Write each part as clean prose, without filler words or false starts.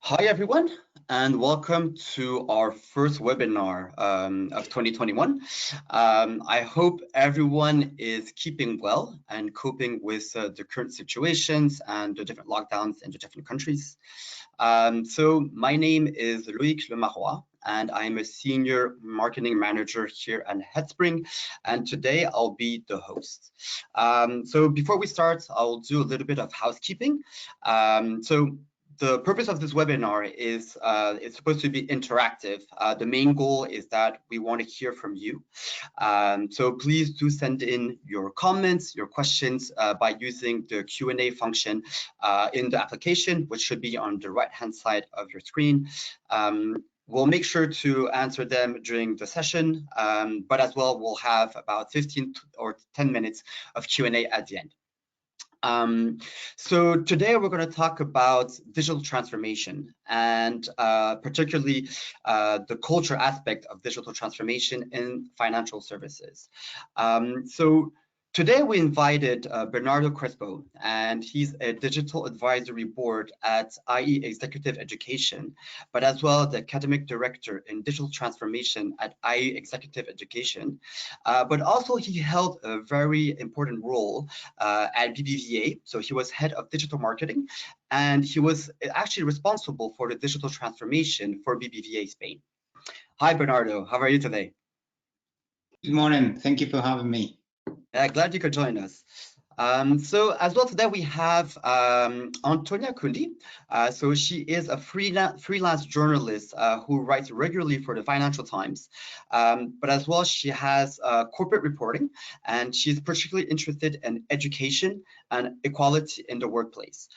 Hi, everyone, and welcome to our first webinar of 2021. I hope everyone is keeping well and coping with the current situations and the different lockdowns in the different countries. So my name is Loïc Lemarois, and I'm a senior marketing manager here at Headspring, and today I'll be the host. So before we start, I'll do a little bit of housekeeping. The purpose of this webinar is it's supposed to be interactive. The main goal is that we want to hear from you. So please do send in your comments, your questions by using the Q&A function in the application, which should be on the right-hand side of your screen. We'll make sure to answer them during the session, but as well, we'll have about 15 or 10 minutes of Q&A at the end. So today we're going to talk about digital transformation and particularly the culture aspect of digital transformation in financial services. So today we invited Bernardo Crespo, and he's a digital advisory board at IE Executive Education, but as well the academic director in digital transformation at IE Executive Education. But also he held a very important role at BBVA. So he was head of digital marketing, and he was actually responsible for the digital transformation for BBVA Spain. Hi, Bernardo. How are you today? Good morning. Thank you for having me. Glad you could join us. So as well today we have Antonia Cundy. So she is a freelance journalist who writes regularly for the Financial Times, but as well she has corporate reporting, and she's particularly interested in education and equality in the workplace.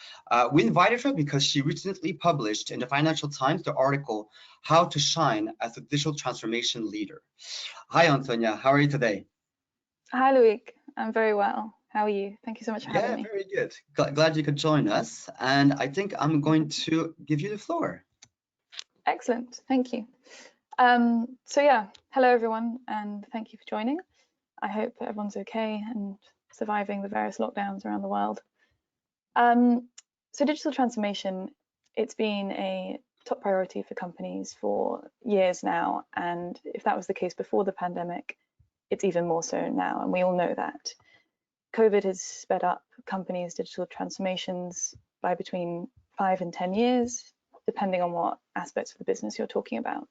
We invited her because she recently published in the Financial Times the article "How to Shine as a Digital Transformation Leader." Hi, Antonia. How are you today? Hi, Loïc. I'm very well. How are you? Thank you so much for having me. Yeah, very good. Glad you could join us. And I think I'm going to give you the floor. Excellent. Thank you. So yeah, hello, everyone, and thank you for joining. I hope everyone's okay and surviving the various lockdowns around the world. So digital transformation, it's been a top priority for companies for years now. And if that was the case before the pandemic, it's even more so now, and we all know that. COVID has sped up companies' digital transformations by between 5 and 10 years, depending on what aspects of the business you're talking about.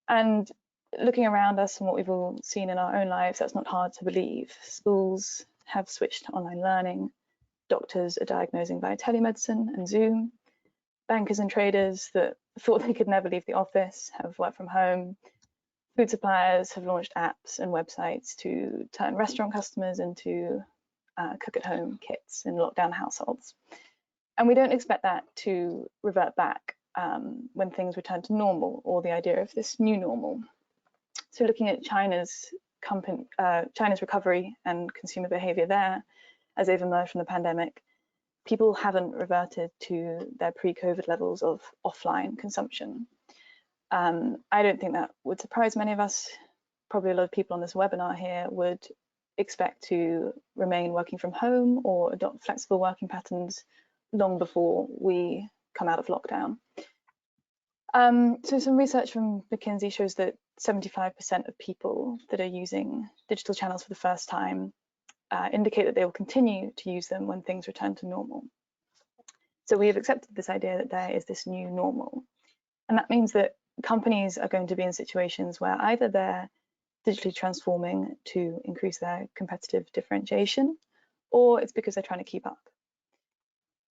And looking around us and what we've all seen in our own lives, that's not hard to believe. Schools have switched to online learning. Doctors are diagnosing via telemedicine and Zoom. Bankers and traders that thought they could never leave the office have worked from home. Food suppliers have launched apps and websites to turn restaurant customers into cook-at-home kits in lockdown households. And we don't expect that to revert back when things return to normal, or the idea of this new normal. So looking at China's recovery and consumer behavior there as they've emerged from the pandemic, people haven't reverted to their pre-COVID levels of offline consumption. I don't think that would surprise many of us. Probably a lot of people on this webinar here would expect to remain working from home or adopt flexible working patterns long before we come out of lockdown. So some research from McKinsey shows that 75% of people that are using digital channels for the first time indicate that they will continue to use them when things return to normal. So we have accepted this idea that there is this new normal. And that means that companies are going to be in situations where either they're digitally transforming to increase their competitive differentiation, or it's because they're trying to keep up.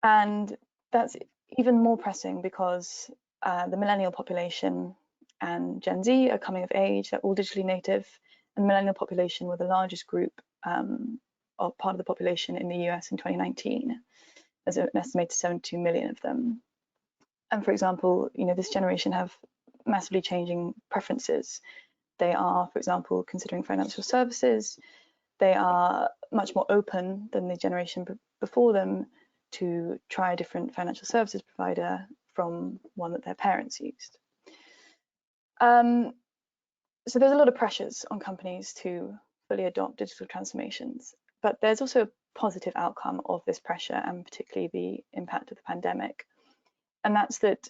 And that's even more pressing because the millennial population and Gen Z are coming of age. They're all digitally native, and the millennial population were the largest group of part of the population in the US in 2019. There's an estimated 72 million of them. And for example, this generation have massively changing preferences. They are, for example, considering financial services. They are much more open than the generation before them to try a different financial services provider from one that their parents used. So there's a lot of pressures on companies to fully adopt digital transformations, but there's also a positive outcome of this pressure, and particularly the impact of the pandemic. And that's that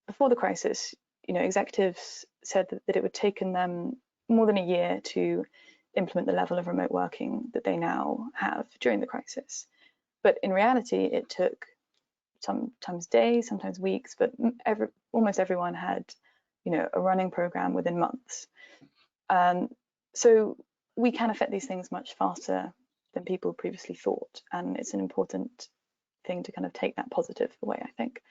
before the crisis, executives said that it would taken them more than a year to implement the level of remote working that they now have during the crisis. But in reality, it took sometimes days, sometimes weeks, but almost everyone had, a running program within months. So we can affect these things much faster than people previously thought, and it's an important thing to kind of take that positive away, I think.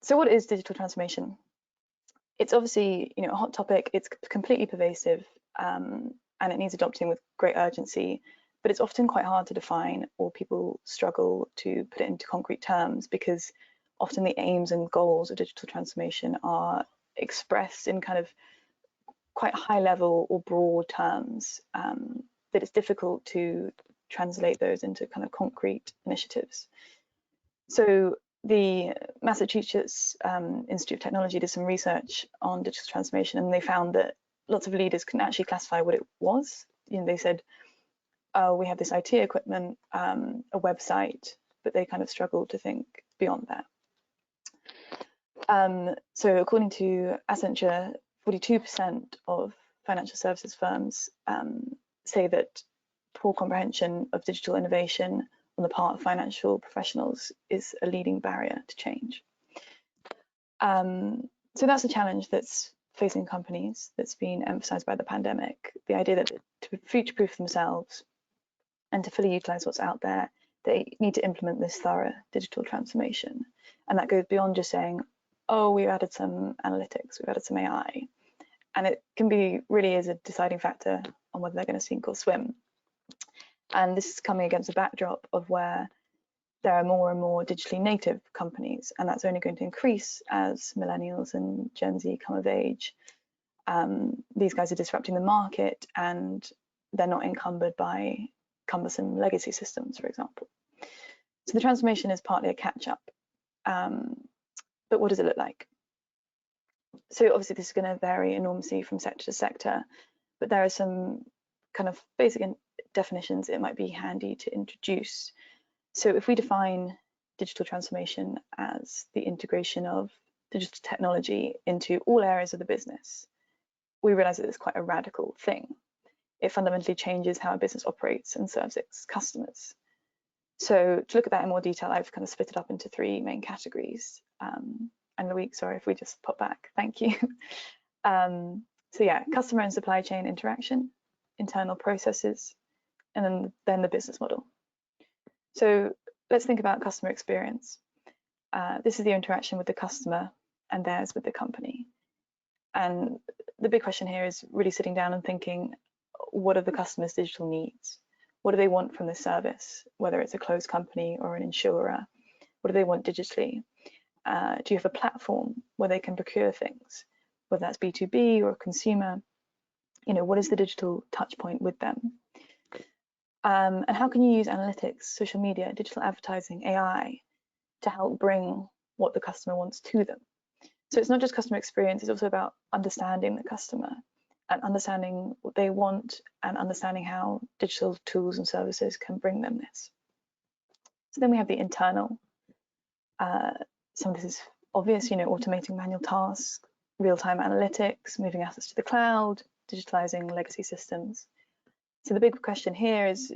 So what is digital transformation? It's obviously, a hot topic. It's completely pervasive, and it needs adopting with great urgency, but it's often quite hard to define, or people struggle to put it into concrete terms, because often the aims and goals of digital transformation are expressed in kind of quite high level or broad terms, that it's difficult to translate those into kind of concrete initiatives. So the Massachusetts Institute of Technology did some research on digital transformation, and they found that lots of leaders couldn't actually classify what it was. They said, oh, we have this IT equipment, a website, but they kind of struggled to think beyond that. So according to Accenture, 42% of financial services firms say that poor comprehension of digital innovation on the part of financial professionals is a leading barrier to change. So that's a challenge that's facing companies that's been emphasized by the pandemic. The idea that to future-proof themselves and to fully utilize what's out there, they need to implement this thorough digital transformation. And that goes beyond just saying, oh, we've added some analytics, we've added some AI. And it can be really is a deciding factor on whether they're going to sink or swim. And this is coming against a backdrop of where there are more and more digitally native companies, and that's only going to increase as millennials and Gen Z come of age. These guys are disrupting the market, and they're not encumbered by cumbersome legacy systems, for example. So the transformation is partly a catch-up, but what does it look like? So obviously this is going to vary enormously from sector to sector, but there are some kind of basic definitions it might be handy to introduce. So if we define digital transformation as the integration of digital technology into all areas of the business, we realize that it's quite a radical thing. It fundamentally changes how a business operates and serves its customers. So to look at that in more detail, I've kind of split it up into three main categories. And Loic, sorry if we just pop back, thank you. So yeah, customer and supply chain interaction, internal processes, and then the business model. So let's think about customer experience. This is the interaction with the customer and theirs with the company. And the big question here is really sitting down and thinking, what are the customer's digital needs? What do they want from this service, whether it's a closed company or an insurer? What do they want digitally? Do you have a platform where they can procure things, whether that's B2B or consumer? What is the digital touch point with them? And how can you use analytics, social media, digital advertising, AI to help bring what the customer wants to them? So it's not just customer experience, it's also about understanding the customer and understanding what they want and understanding how digital tools and services can bring them this. So then we have the internal. Some of this is obvious, automating manual tasks, real-time analytics, moving assets to the cloud, digitalizing legacy systems. So the big question here is,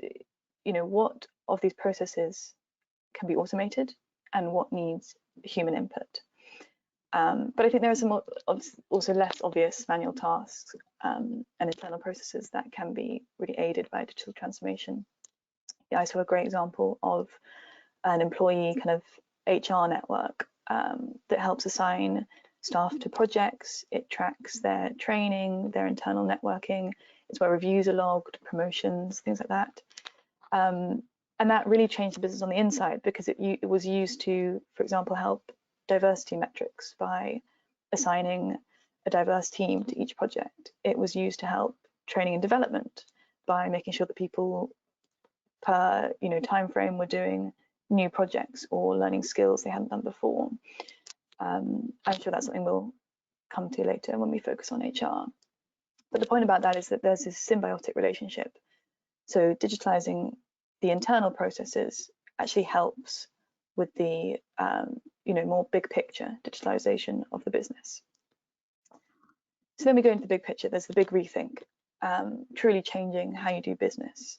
what of these processes can be automated and what needs human input? But I think there are some also less obvious manual tasks and internal processes that can be really aided by digital transformation. Yeah, I saw a great example of an employee kind of HR network that helps assign staff to projects. It tracks their training, their internal networking. It's where reviews are logged, promotions, things like that. And that really changed the business on the inside because it was used to, for example, help diversity metrics by assigning a diverse team to each project. It was used to help training and development by making sure that people per time frame were doing new projects or learning skills they hadn't done before. I'm sure that's something we'll come to later when we focus on HR. But the point about that is that there's this symbiotic relationship. So digitalizing the internal processes actually helps with the more big picture digitalization of the business. So then we go into the big picture. There's the big rethink, truly changing how you do business.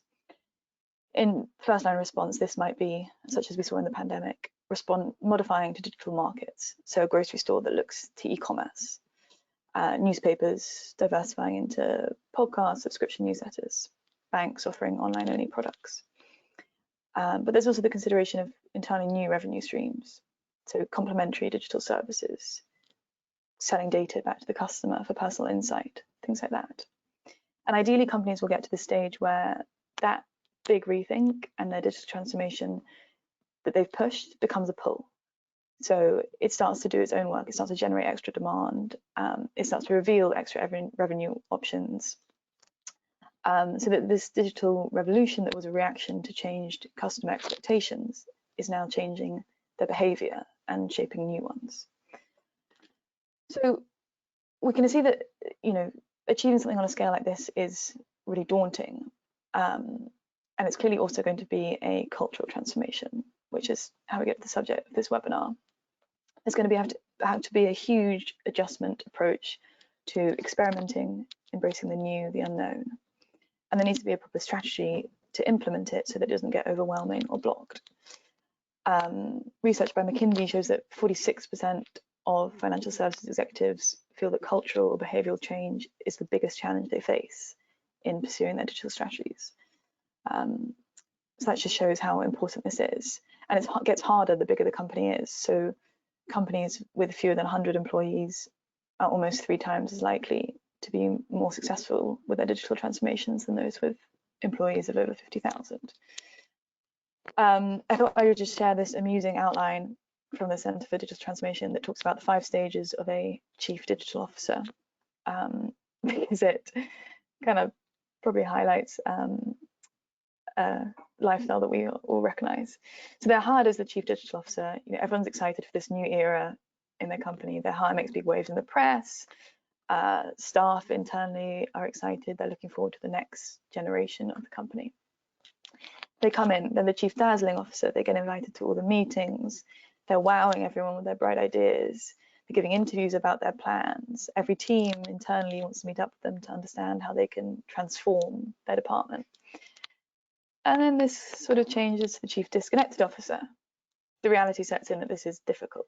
In first line response, this might be, such as we saw in the pandemic, modifying to digital markets. So a grocery store that looks to e-commerce, newspapers diversifying into podcasts, subscription newsletters, banks offering online only products. But there's also the consideration of entirely new revenue streams. So complementary digital services, selling data back to the customer for personal insight, things like that. And ideally, companies will get to the stage where that big rethink and their digital transformation that they've pushed becomes a pull. So it starts to do its own work, it starts to generate extra demand, it starts to reveal extra revenue options. So that this digital revolution that was a reaction to changed customer expectations is now changing their behavior and shaping new ones. So we can see that, achieving something on a scale like this is really daunting. And it's clearly also going to be a cultural transformation, which is how we get to the subject of this webinar. There's going to have to be a huge adjustment approach to experimenting, embracing the new, the unknown. And there needs to be a proper strategy to implement it so that it doesn't get overwhelming or blocked. Research by McKinsey shows that 46% of financial services executives feel that cultural or behavioral change is the biggest challenge they face in pursuing their digital strategies. So that just shows how important this is. And it gets harder the bigger the company is. So companies with fewer than 100 employees are almost 3 times as likely to be more successful with their digital transformations than those with employees of over 50,000. I thought I would just share this amusing outline from the Centre for Digital Transformation that talks about the 5 stages of a chief digital officer, because it kind of probably highlights a lifestyle that we all recognize. So they're hired as the chief digital officer. Everyone's excited for this new era in their company. Their hire makes big waves in the press. Staff internally are excited. They're looking forward to the next generation of the company. They come in, they're the chief dazzling officer. They get invited to all the meetings. They're wowing everyone with their bright ideas. They're giving interviews about their plans. Every team internally wants to meet up with them to understand how they can transform their department. And then this sort of changes to the chief disconnected officer. The reality sets in that this is difficult.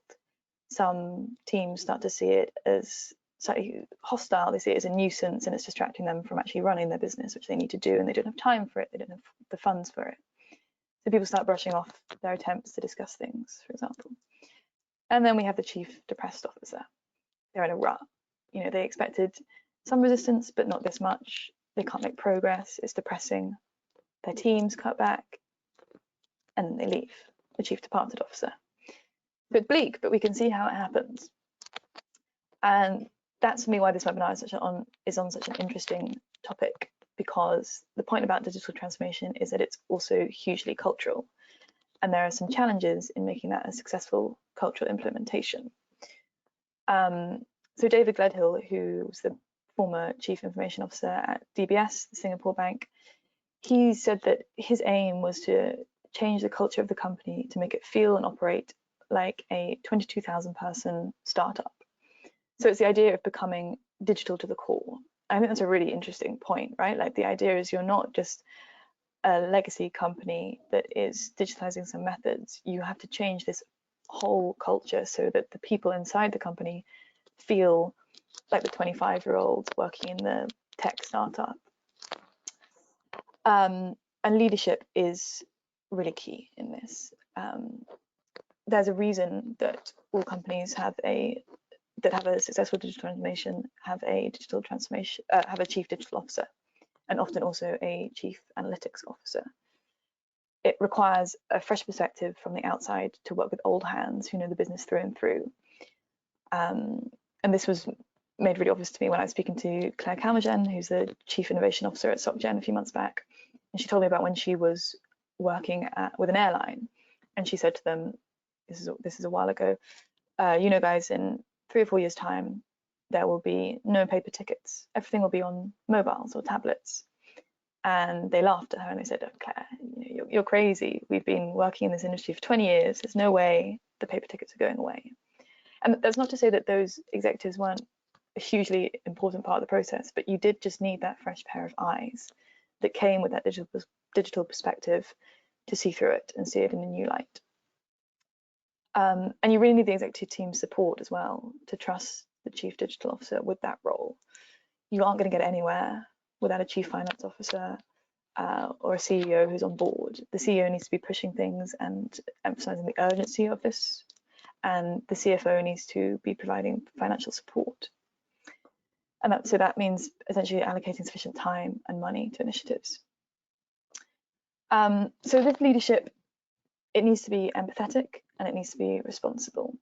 Some teams start to see it as slightly hostile. They see it as a nuisance and it's distracting them from actually running their business, which they need to do, and they don't have time for it. They don't have the funds for it. So people start brushing off their attempts to discuss things, for example. And then we have the chief depressed officer. They're in a rut. They expected some resistance, but not this much. They can't make progress. It's depressing. Their teams cut back, and then they leave, the chief departed officer. A bit bleak, but we can see how it happens. And that's for me why this webinar is on such an interesting topic, because the point about digital transformation is that it's also hugely cultural. And there are some challenges in making that a successful cultural implementation. So David Gledhill, who was the former chief information officer at DBS, the Singapore bank, he said that his aim was to change the culture of the company to make it feel and operate like a 22,000 person startup. So it's the idea of becoming digital to the core. I think that's a really interesting point, right? Like the idea is you're not just a legacy company that is digitalizing some methods. You have to change this whole culture so that the people inside the company feel like the 25-year-olds working in the tech startup. And leadership is really key in this. There's a reason that all companies that have a successful digital transformation have a chief digital officer, and often also a chief analytics officer. It requires a fresh perspective from the outside to work with old hands who know the business through and through. And this was made really obvious to me when I was speaking to Claire Calmagen, who's the chief innovation officer at SocGen a few months back. And she told me about when she was working with an airline, and she said to them, this is a while ago, guys, in 3 or 4 years' time, there will be no paper tickets. Everything will be on mobiles or tablets. And they laughed at her and they said, oh, Claire, you're crazy. We've been working in this industry for 20 years. There's no way the paper tickets are going away. And that's not to say that those executives weren't a hugely important part of the process, but you did just need that fresh pair of eyes that came with that digital perspective to see through it and see it in a new light. And you really need the executive team's support as well to trust the chief digital officer with that role. You aren't going to get anywhere without a chief finance officer or a CEO who's on board. The CEO needs to be pushing things and emphasizing the urgency of this, and the CFO needs to be providing financial support. And so that means essentially allocating sufficient time and money to initiatives. So this leadership, it needs to be empathetic and it needs to be responsible.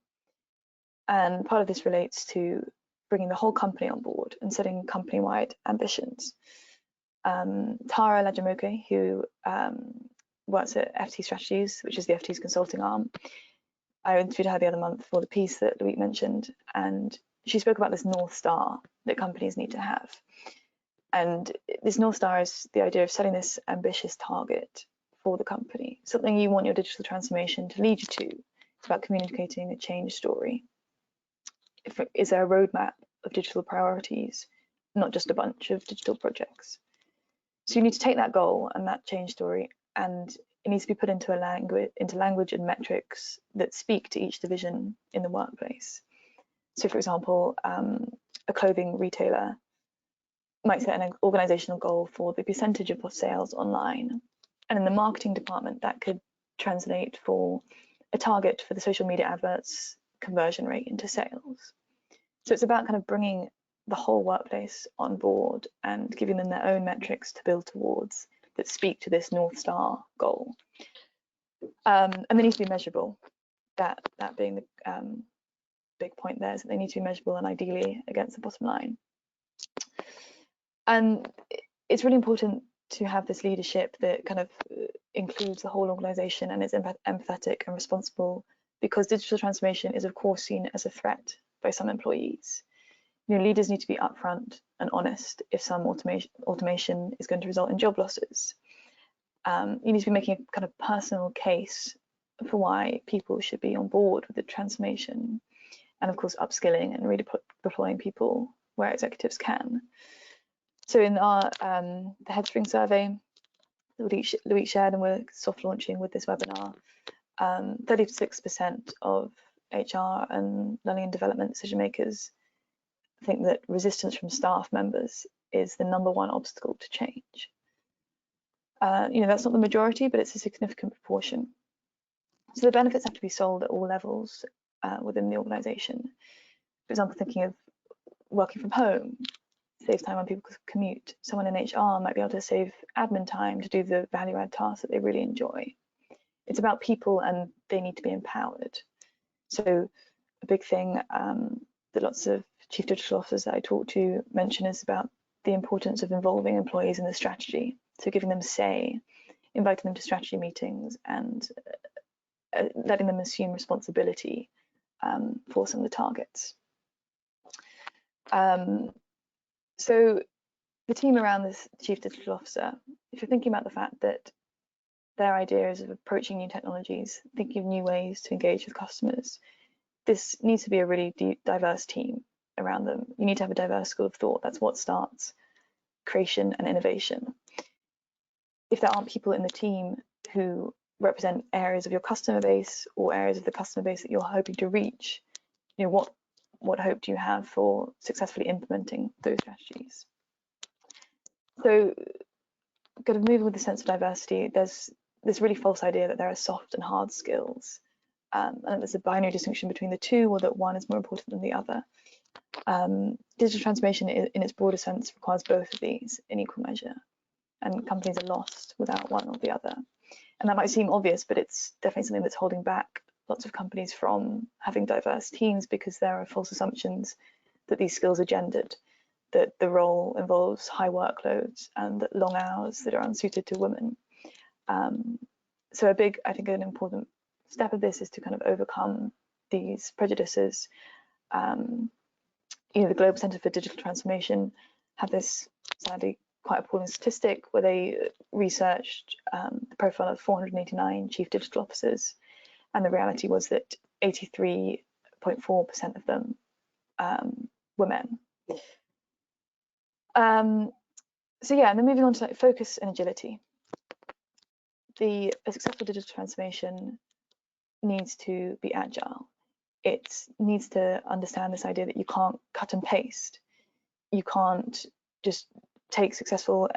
And part of this relates to bringing the whole company on board and setting company-wide ambitions. Tara Lajamoke, who works at FT Strategies, which is the FT's consulting arm, I interviewed her the other month for the piece that Louis mentioned, and she spoke about this North Star that companies need to have. And this North Star is the idea of setting this ambitious target for the company, something you want your digital transformation to lead you to. It's about communicating a change story. Is there a roadmap of digital priorities, not just a bunch of digital projects? So you need to take that goal and that change story, and it needs to be put into language and metrics that speak to each division in the workplace. So, for example, a clothing retailer might set an organizational goal for the percentage of sales online, and in the marketing department, that could translate for a target for the social media adverts conversion rate into sales. So it's about kind of bringing the whole workplace on board and giving them their own metrics to build towards that speak to this North Star goal. And they need to be measurable. That being the big point there is that they need to be measurable and ideally against the bottom line. And it's really important to have this leadership that kind of includes the whole organization and is empathetic and responsible, because digital transformation is of course seen as a threat by some employees. You know, leaders need to be upfront and honest if some automation is going to result in job losses. You need to be making a kind of personal case for why people should be on board with the transformation, and of course upskilling and redeploying people where executives can. So in our the Headspring survey that Louis shared and we're soft launching with this webinar, 36% of HR and learning and development decision makers think that resistance from staff members is the #1 obstacle to change. You know, that's not the majority, but it's a significant proportion. So the benefits have to be sold at all levels within the organization. For example, thinking of working from home, saves time on people's commute. Someone in HR might be able to save admin time to do the value add tasks that they really enjoy. It's about people and they need to be empowered. So a big thing that lots of chief digital officers that I talk to mention is about the importance of involving employees in the strategy. So giving them say, inviting them to strategy meetings and letting them assume responsibility for some of the targets. So the team around this chief digital officer, if you're thinking about the fact that their ideas of approaching new technologies, thinking of new ways to engage with customers, this needs to be a really diverse team around them. You need to have a diverse school of thought. That's what starts creation and innovation. If there aren't people in the team who represent areas of your customer base or areas of the customer base that you're hoping to reach, you know, what hope do you have for successfully implementing those strategies? So, kind of moving with the sense of diversity, there's this really false idea that there are soft and hard skills, and there's a binary distinction between the two, or that one is more important than the other. Digital transformation in its broader sense requires both of these in equal measure, and companies are lost without one or the other. And that might seem obvious, but it's definitely something that's holding back lots of companies from having diverse teams, because there are false assumptions that these skills are gendered, that the role involves high workloads and that long hours that are unsuited to women. So I think an important step of this is to kind of overcome these prejudices. You know, the Global Centre for Digital Transformation have this sadly quite appalling statistic where they researched the profile of 489 chief digital officers, and the reality was that 83.4% of them were men. So yeah, and then moving on to like focus and agility. A successful digital transformation needs to be agile. It needs to understand this idea that you can't cut and paste. You can't just take successful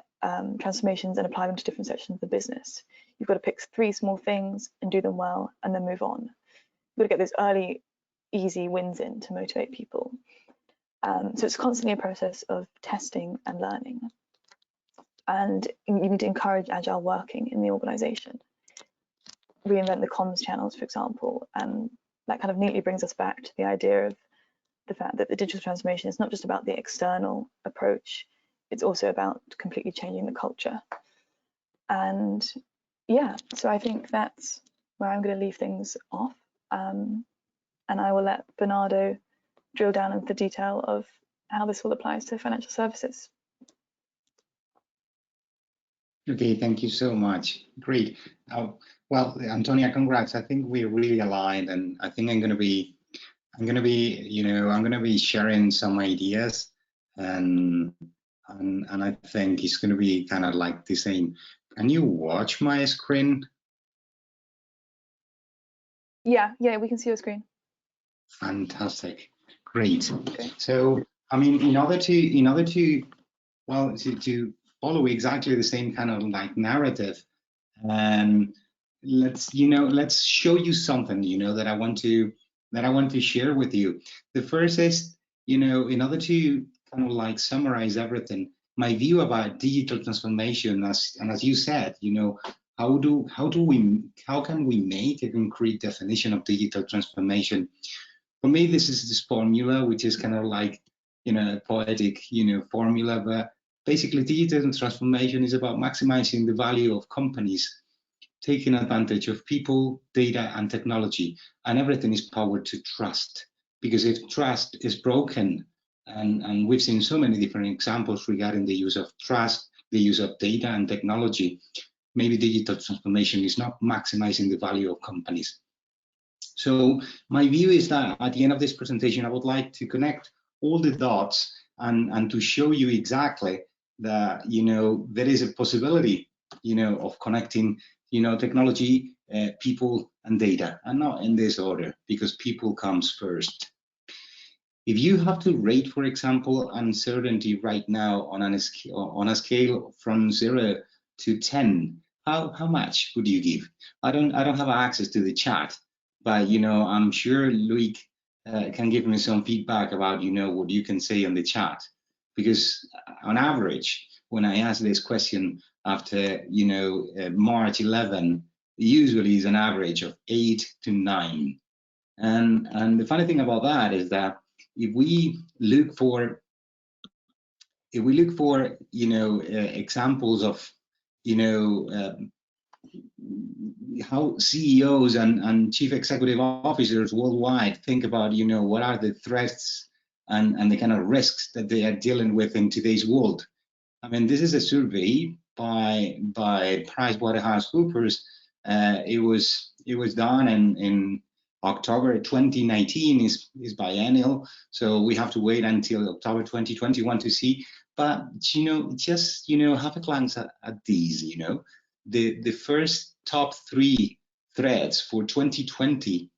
transformations and apply them to different sections of the business. You've got to pick 3 small things and do them well and then move on. You've got to get those early, easy wins in to motivate people. So it's constantly a process of testing and learning. And you need to encourage agile working in the organization. Reinvent the comms channels, for example, and that kind of neatly brings us back to the idea of the fact that the digital transformation is not just about the external approach, it's also about completely changing the culture. And yeah, so I think that's where I'm going to leave things off. And I will let Bernardo drill down into the detail of how this all applies to financial services. Okay, thank you so much. Great. Well, Antonia, congrats. I think we're really aligned, and I think I'm gonna be sharing some ideas, and I think it's gonna be kind of like the same. Can you watch my screen? Yeah, we can see your screen. Fantastic. Great. Okay. So, I mean, in order to follow exactly the same kind of like narrative, let's show you something, that I want to share with you. The first is, in order to kind of like summarize everything, my view about digital transformation, as you said, how can we make a concrete definition of digital transformation? For me, this is this formula, which is kind of like, a poetic, formula, but basically digital transformation is about maximizing the value of companies, taking advantage of people, data, and technology, and everything is powered to trust. Because if trust is broken, and we've seen so many different examples regarding the use of trust, the use of data and technology, maybe digital transformation is not maximizing the value of companies. So my view is that at the end of this presentation, I would like to connect all the dots and to show you exactly that, there is a possibility, of connecting, technology, people, and data, and not in this order, because people comes first. If you have to rate, for example, uncertainty right now on a scale from 0 to 10, how much would you give? I don't have access to the chat, but I'm sure Luik can give me some feedback about what you can say on the chat, because on average, when I ask this question after March 11, usually is an average of 8 to 9, and the funny thing about that is that if we look for examples of how CEOs and chief executive officers worldwide think about what are the threats and the kind of risks that they are dealing with in today's world. I mean, this is a survey by PricewaterhouseCoopers. It was done in October 2019, is biennial, so we have to wait until October 2021 to see. But just have a glance at these. The first top 3 threats for 2020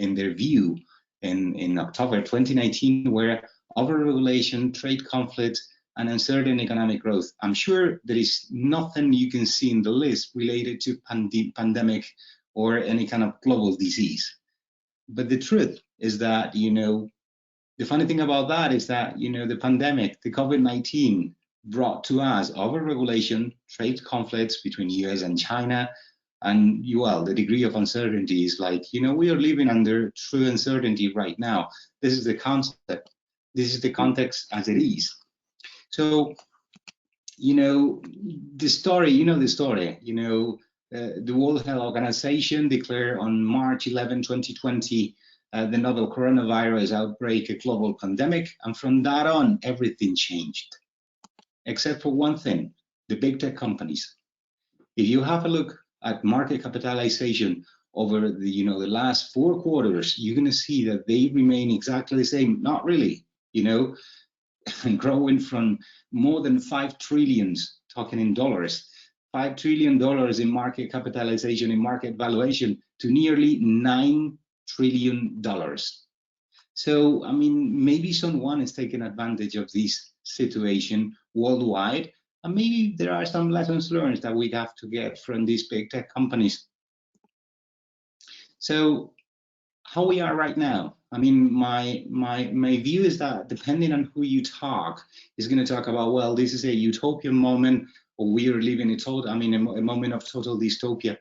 in their view in October 2019 were overregulation, trade conflicts, and uncertain economic growth. I'm sure there is nothing you can see in the list related to pandemic or any kind of global disease. But the truth is that, the funny thing about that is that, the pandemic, the COVID-19, brought to us overregulation, trade conflicts between US and China, and the degree of uncertainty is like, we are living under true uncertainty right now. This is the concept. This is the context as it is. So, the story, the World Health Organization declared on March 11, 2020, the novel coronavirus outbreak a global pandemic. And from that on, everything changed, except for one thing, the big tech companies. If you have a look at market capitalization over the, you know, the last 4 quarters, you're going to see that they remain exactly the same. Not really, you know, growing from more than 5 trillions, talking in dollars, $5 trillion in market capitalization, in market valuation, to nearly $9 trillion. So, I mean, maybe someone is taking advantage of this situation worldwide, and maybe there are some lessons learned that we have to get from these big tech companies. So, how we are right now, I mean, my view is that depending on who you talk, is going to talk about, well, this is a utopian moment, or we are living a moment of total dystopia.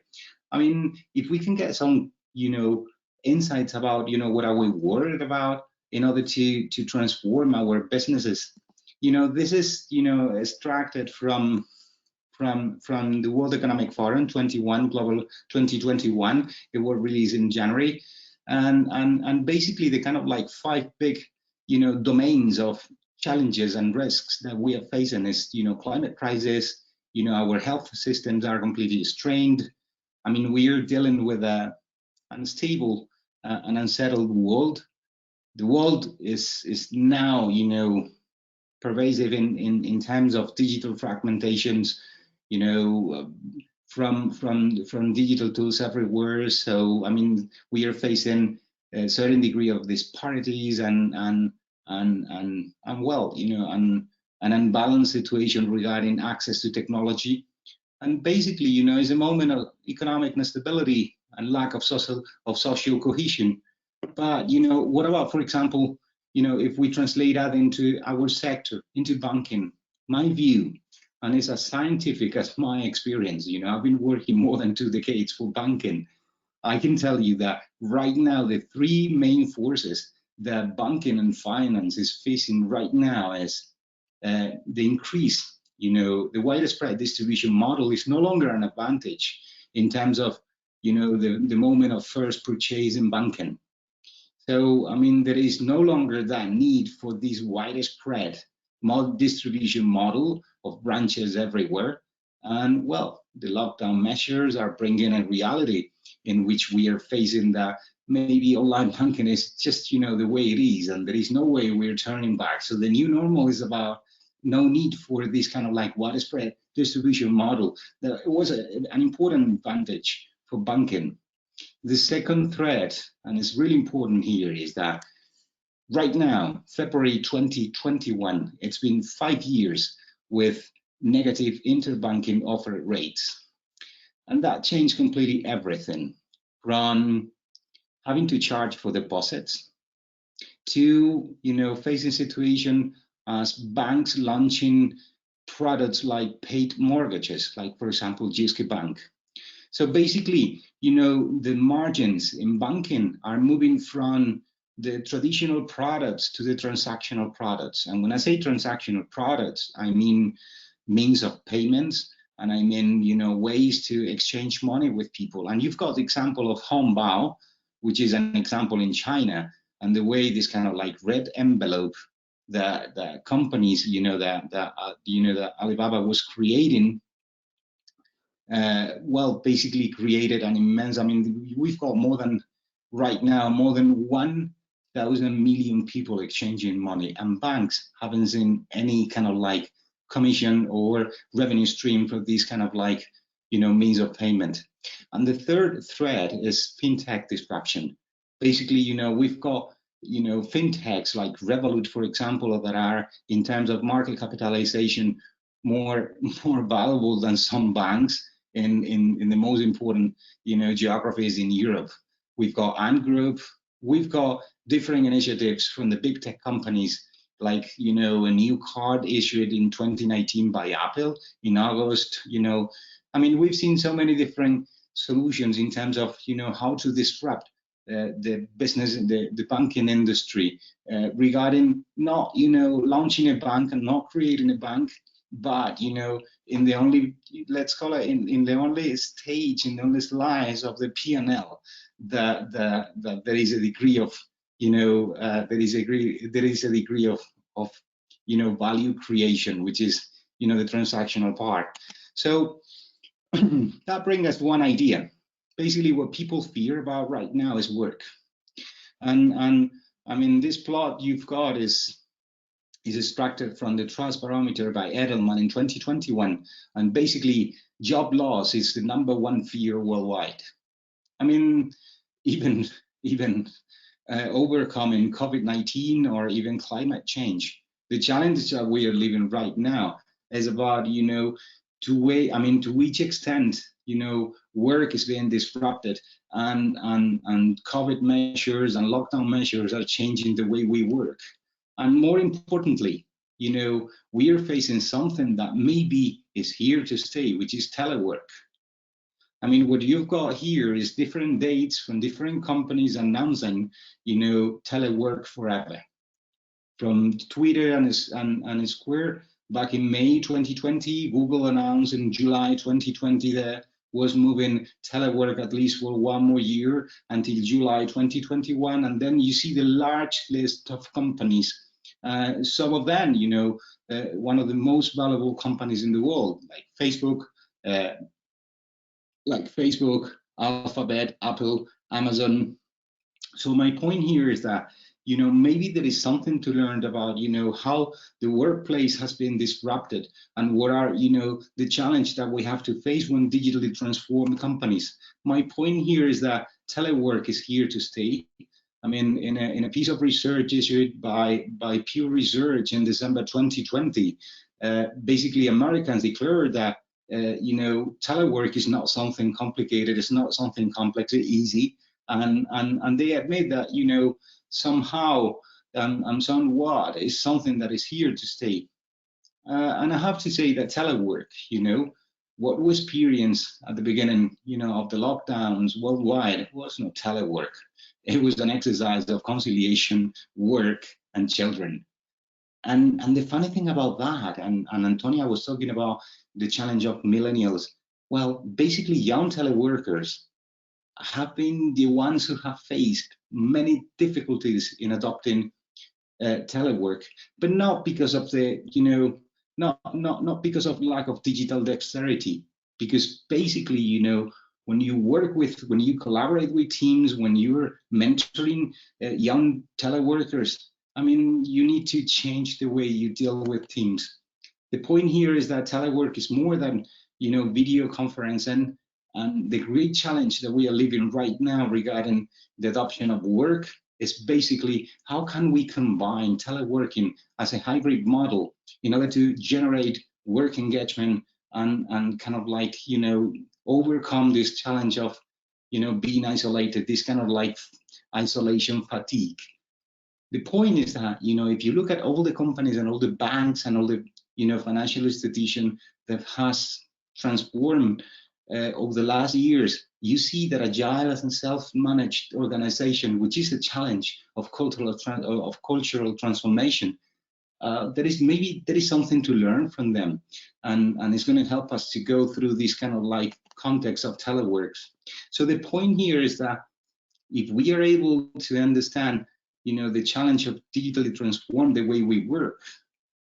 I mean, if we can get some, you know, insights about, you know, what are we worried about in order to transform our businesses. You know, this is, you know, extracted from the World Economic Forum 21 Global 2021. It was released in January, and basically the kind of like 5 big, you know, domains of challenges and risks that we are facing is, you know, climate crisis. You know, our health systems are completely strained. I mean, we are dealing with a unstable and unsettled world. The world is now, you know, pervasive in terms of digital fragmentations, you know, from digital tools everywhere. So, I mean, we are facing a certain degree of disparities and well, you know, an unbalanced situation regarding access to technology. And basically, you know, it's a moment of economic instability and lack of social cohesion. But, you know, what about, for example, you know, if we translate that into our sector, into banking? My view, and it's as scientific as my experience, you know, I've been working more than 2 decades for banking. I can tell you that right now, the 3 main forces that banking and finance is facing right now is the increase. You know, the widespread distribution model is no longer an advantage in terms of, you know, the moment of first purchase in banking. So, I mean, there is no longer that need for this widespread distribution model of branches everywhere. And well, the lockdown measures are bringing a reality in which we are facing that maybe online banking is just, you know, the way it is, and there is no way we're turning back. So the new normal is about no need for this kind of like widespread distribution model. That it was an important advantage for banking. The second thread, and it's really important here, is that right now, February 2021, it's been 5 years with negative interbanking offer rates. And that changed completely everything, from having to charge for deposits to, you know, facing situation as banks launching products like paid mortgages, like, for example, Jiske Bank. So basically, you know, the margins in banking are moving from the traditional products to the transactional products. And when I say transactional products, I mean means of payments, and I mean, you know, ways to exchange money with people. And you've got the example of Hongbao, which is an example in China, and the way this kind of like red envelope that the companies, you know, that Alibaba was creating, well, basically created an immense, I mean, we've got right now, more than 1,000 million people exchanging money, and banks haven't seen any kind of like commission or revenue stream for these kind of like, you know, means of payment. And the third thread is fintech disruption. Basically, you know, we've got, you know, fintechs like Revolut, for example, that are in terms of market capitalization more valuable than some banks in the most important, you know, geographies in Europe. We've got Ant Group. We've got different initiatives from the big tech companies, like, you know, a new card issued in 2019 by Apple in August. You know, I mean, we've seen so many different solutions in terms of, you know, how to disrupt the business, the banking industry, regarding not, you know, launching a bank and not creating a bank, but, you know, in the only, let's call it in the only stage, in the only slice of the P&L, that there is a degree of, you know, there is a degree of, you know, value creation, which is, you know, the transactional part. So that brings us one idea. basically what people fear about right now is work. And I mean, this plot you've got is extracted from the Trust Barometer by Edelman in 2021, and basically job loss is the #1 fear worldwide. I mean, even overcoming COVID-19 or even climate change, the challenge that we are living right now is about, you know, to which extent, you know, work is being disrupted, and COVID measures and lockdown measures are changing the way we work. And more importantly, you know, we are facing something that maybe is here to stay, which is telework. I mean, what you've got here is different dates from different companies announcing, you know, telework forever. From Twitter and Square back in May 2020, Google announced in July 2020 that was moving telework at least for 1 more year until July 2021. And then you see the large list of companies, some of them, you know, one of the most valuable companies in the world, like Facebook, Alphabet, Apple, Amazon. So my point here is that, you know, maybe there is something to learn about, you know, how the workplace has been disrupted and what are, you know, the challenge that we have to face when digitally transformed companies. My point here is that telework is here to stay. I mean, in a piece of research issued by Pew Research in December 2020, basically Americans declared that you know, telework is not something complicated, it's not something complex, it's easy, and they admit that, you know, somehow and somewhat is something that is here to stay. And I have to say that telework, you know, what we experienced at the beginning, you know, of the lockdowns worldwide was not telework. It was an exercise of conciliation, work, and children. And the funny thing about that, and Antonia was talking about the challenge of millennials. Well, basically, young teleworkers have been the ones who have faced many difficulties in adopting telework, but not because of the, you know, not because of lack of digital dexterity, because basically, you know, when you collaborate with teams, when you're mentoring young teleworkers, I mean, you need to change the way you deal with teams. The point here is that telework is more than, you know, video conferencing, and the great challenge that we are living right now regarding the adoption of work is basically how can we combine teleworking as a hybrid model in order to generate work engagement and kind of like, you know, overcome this challenge of, you know, being isolated, this kind of like isolation fatigue. The point is that, you know, if you look at all the companies and all the banks and all the, you know, financial institution that has transformed over the last years, you see that agile and self-managed organization, which is a challenge of cultural transformation, there is something to learn from them, and it's going to help us to go through this kind of like context of teleworks. So the point here is that if we are able to understand, you know, the challenge of digitally transform the way we work,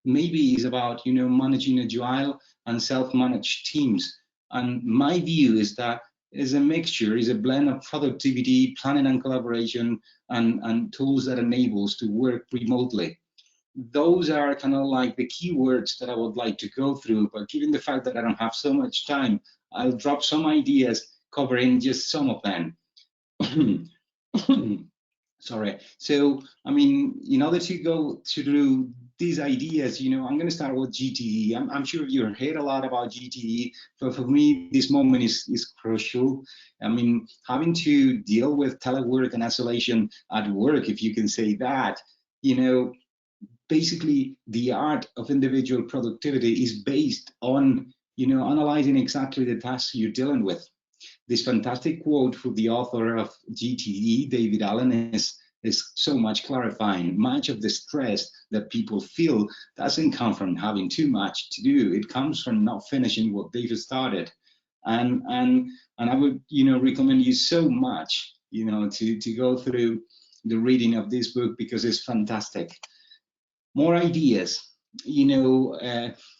maybe it's about, you know, managing agile and self-managed teams. And my view is that is a mixture, is a blend of productivity, planning and collaboration, and tools that enables to work remotely. Those are kind of like the keywords that I would like to go through, but given the fact that I don't have so much time, I'll drop some ideas covering just some of them. Sorry. So, I mean, in order to go through these ideas, you know, I'm going to start with GTE. I'm sure you've heard a lot about GTE, but for me, this moment is crucial. I mean, having to deal with telework and isolation at work, if you can say that, you know, basically the art of individual productivity is based on, you know, analyzing exactly the tasks you're dealing with. This fantastic quote from the author of GTE, David Allen, is so much clarifying. Much of the stress that people feel doesn't come from having too much to do. It comes from not finishing what they've started. And I would, you know, recommend you so much, you know, to go through the reading of this book because it's fantastic. More ideas, you know,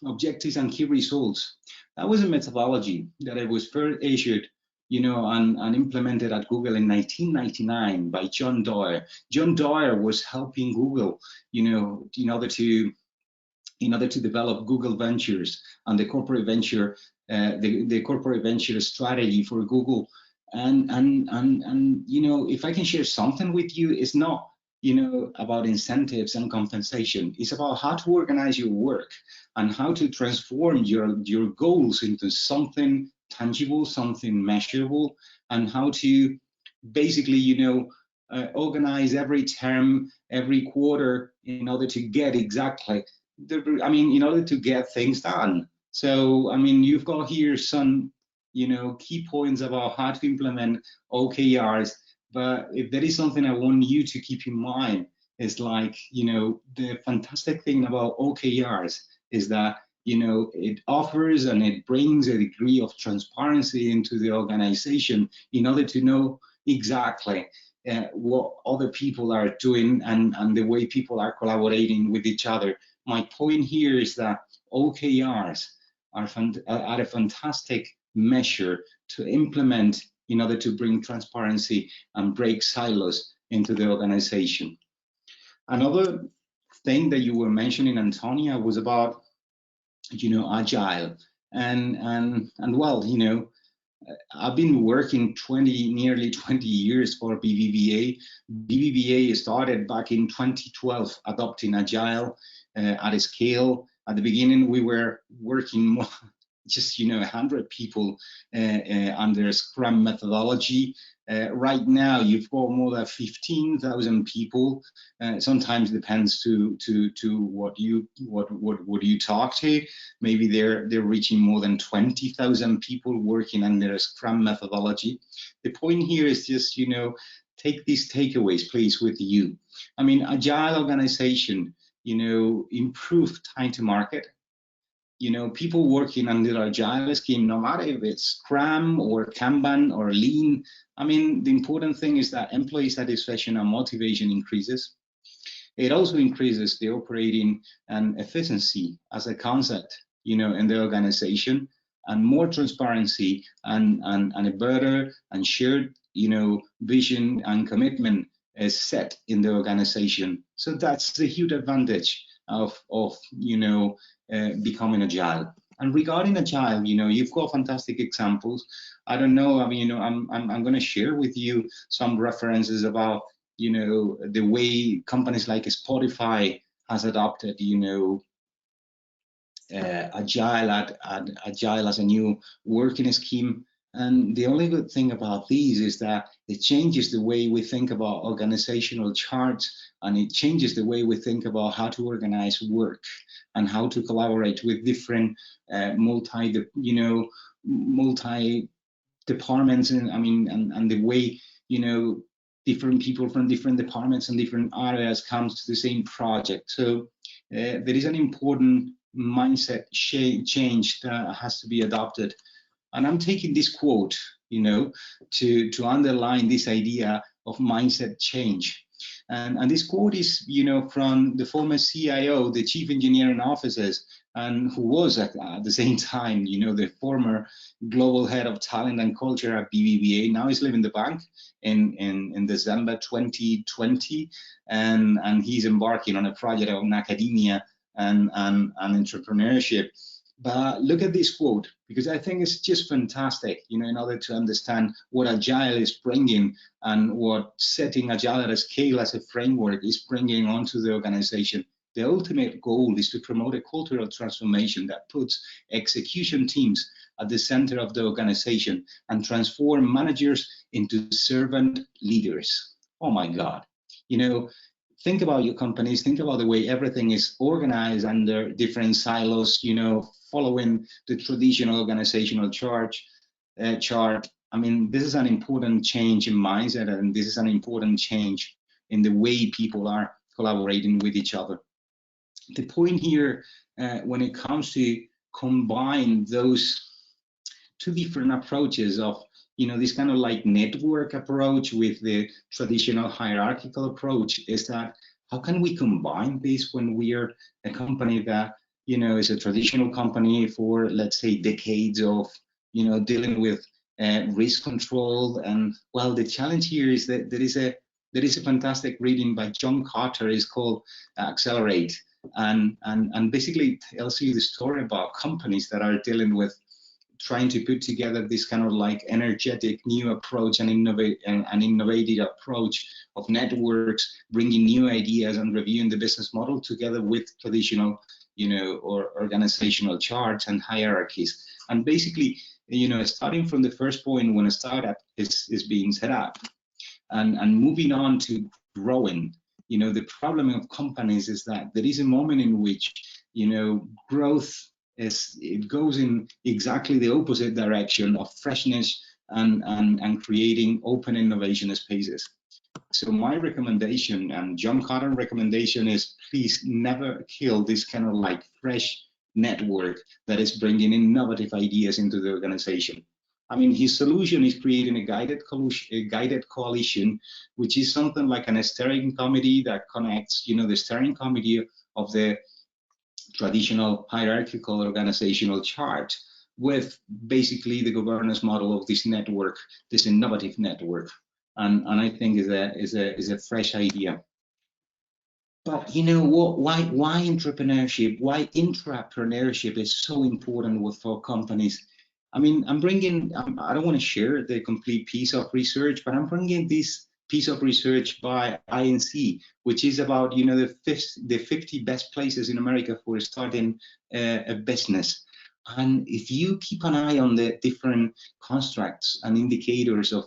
objectives and key results. That was a methodology that it was first issued and implemented at Google in 1999 by John Doerr. John Doerr was helping Google, in order to develop Google Ventures and the corporate venture, the corporate venture strategy for Google. And if I can share something with you, it's not about incentives and compensation. It's about how to organize your work and how to transform your goals into something tangible, something measurable, and how to basically organize every term, every quarter, in order to get exactly in order to get things done. So you've got here some key points about how to implement OKRs. But if there is something I want you to keep in mind, is like, the fantastic thing about OKRs is that, it offers and it brings a degree of transparency into the organization in order to know exactly what other people are doing and the way people are collaborating with each other. My point here is that OKRs are a fantastic measure to implement in order to bring transparency and break silos into the organization. Another thing that you were mentioning, Antonia, was about agile, and well, I've been working nearly 20 years for BBVA. BBVA started back in 2012 adopting agile at a scale. At the beginning, we were working more, just 100 people under Scrum methodology. Right now, you've got more than 15,000 people. Sometimes depends to what you talk to. Maybe they're reaching more than 20,000 people working under a Scrum methodology. The point here is just take these takeaways, please, with you. Agile organization, improve time to market. People working under agile scheme, no matter if it's Scrum or Kanban or Lean, the important thing is that employee satisfaction and motivation increases. It also increases the operating and efficiency as a concept, in the organization, and more transparency and a better and shared, vision and commitment is set in the organization. So that's the huge advantage of becoming agile. And regarding agile, you've got fantastic examples. I don't know. I'm going to share with you some references about the way companies like Spotify has adopted agile as a new working scheme. And the only good thing about these is that it changes the way we think about organizational charts, and it changes the way we think about how to organize work and how to collaborate with different multi departments, and the way different people from different departments and different areas comes to the same project. So there is an important mindset change that has to be adopted. And I'm taking this quote, to underline this idea of mindset change. And this quote is, from the former CIO, the Chief Engineering Officers, and who was at the same time, the former global head of talent and culture at BBVA. Now he's leaving the bank in December 2020, and he's embarking on a project on academia and entrepreneurship. But look at this quote, because I think it's just fantastic, in order to understand what agile is bringing and what setting agile at a scale as a framework is bringing onto the organization. The ultimate goal is to promote a cultural transformation that puts execution teams at the center of the organization and transform managers into servant leaders. Oh my God. Think about your companies, think about the way everything is organized under different silos, following the traditional organizational chart. This is an important change in mindset, and this is an important change in the way people are collaborating with each other. The point here, when it comes to combine those two different approaches of this kind of like network approach with the traditional hierarchical approach, is that how can we combine this when we are a company that is a traditional company for, let's say, decades of dealing with risk control. And well, the challenge here is that there is a fantastic reading by John Carter. It's called Accelerate, and basically it tells you the story about companies that are dealing with trying to put together this kind of like energetic new approach and innovative approach of networks, bringing new ideas and reviewing the business model together with traditional, or organizational charts and hierarchies. And basically, starting from the first point when a startup is being set up and moving on to growing, the problem of companies is that there is a moment in which, growth it goes in exactly the opposite direction of freshness and creating open innovation spaces. So my recommendation and John Carter's recommendation is, please never kill this kind of like fresh network that is bringing innovative ideas into the organization. I mean, his solution is creating a guided coalition, which is something like an steering committee that connects, the steering committee of the traditional hierarchical organizational chart with basically the governance model of this network, this innovative network, and I think is a fresh idea. But why entrepreneurship? Why intrapreneurship is so important for companies? I mean, I don't want to share the complete piece of research, but I'm bringing this piece of research by INC, which is about the 50 best places in America for starting a business. And if you keep an eye on the different constructs and indicators of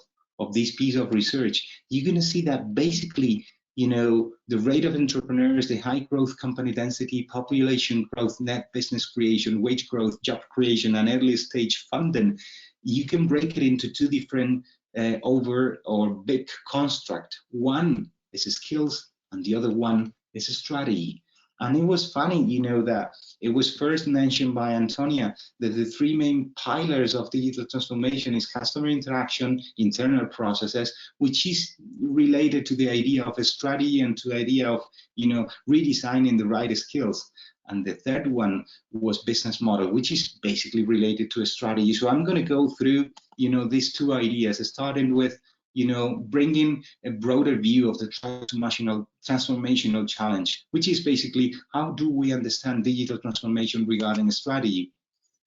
this piece of research, you're going to see that basically, the rate of entrepreneurs, the high growth company density, population growth, net business creation, wage growth, job creation, and early stage funding, you can break it into two different over or big construct. One is skills and the other one is a strategy. And it was funny, that it was first mentioned by Antonia that the three main pillars of digital transformation is customer interaction, internal processes, which is related to the idea of a strategy and to the idea of, redesigning the right skills. And the third one was business model, which is basically related to a strategy. So I'm going to go through, these two ideas, starting with, bringing a broader view of the transformational challenge, which is basically how do we understand digital transformation regarding a strategy.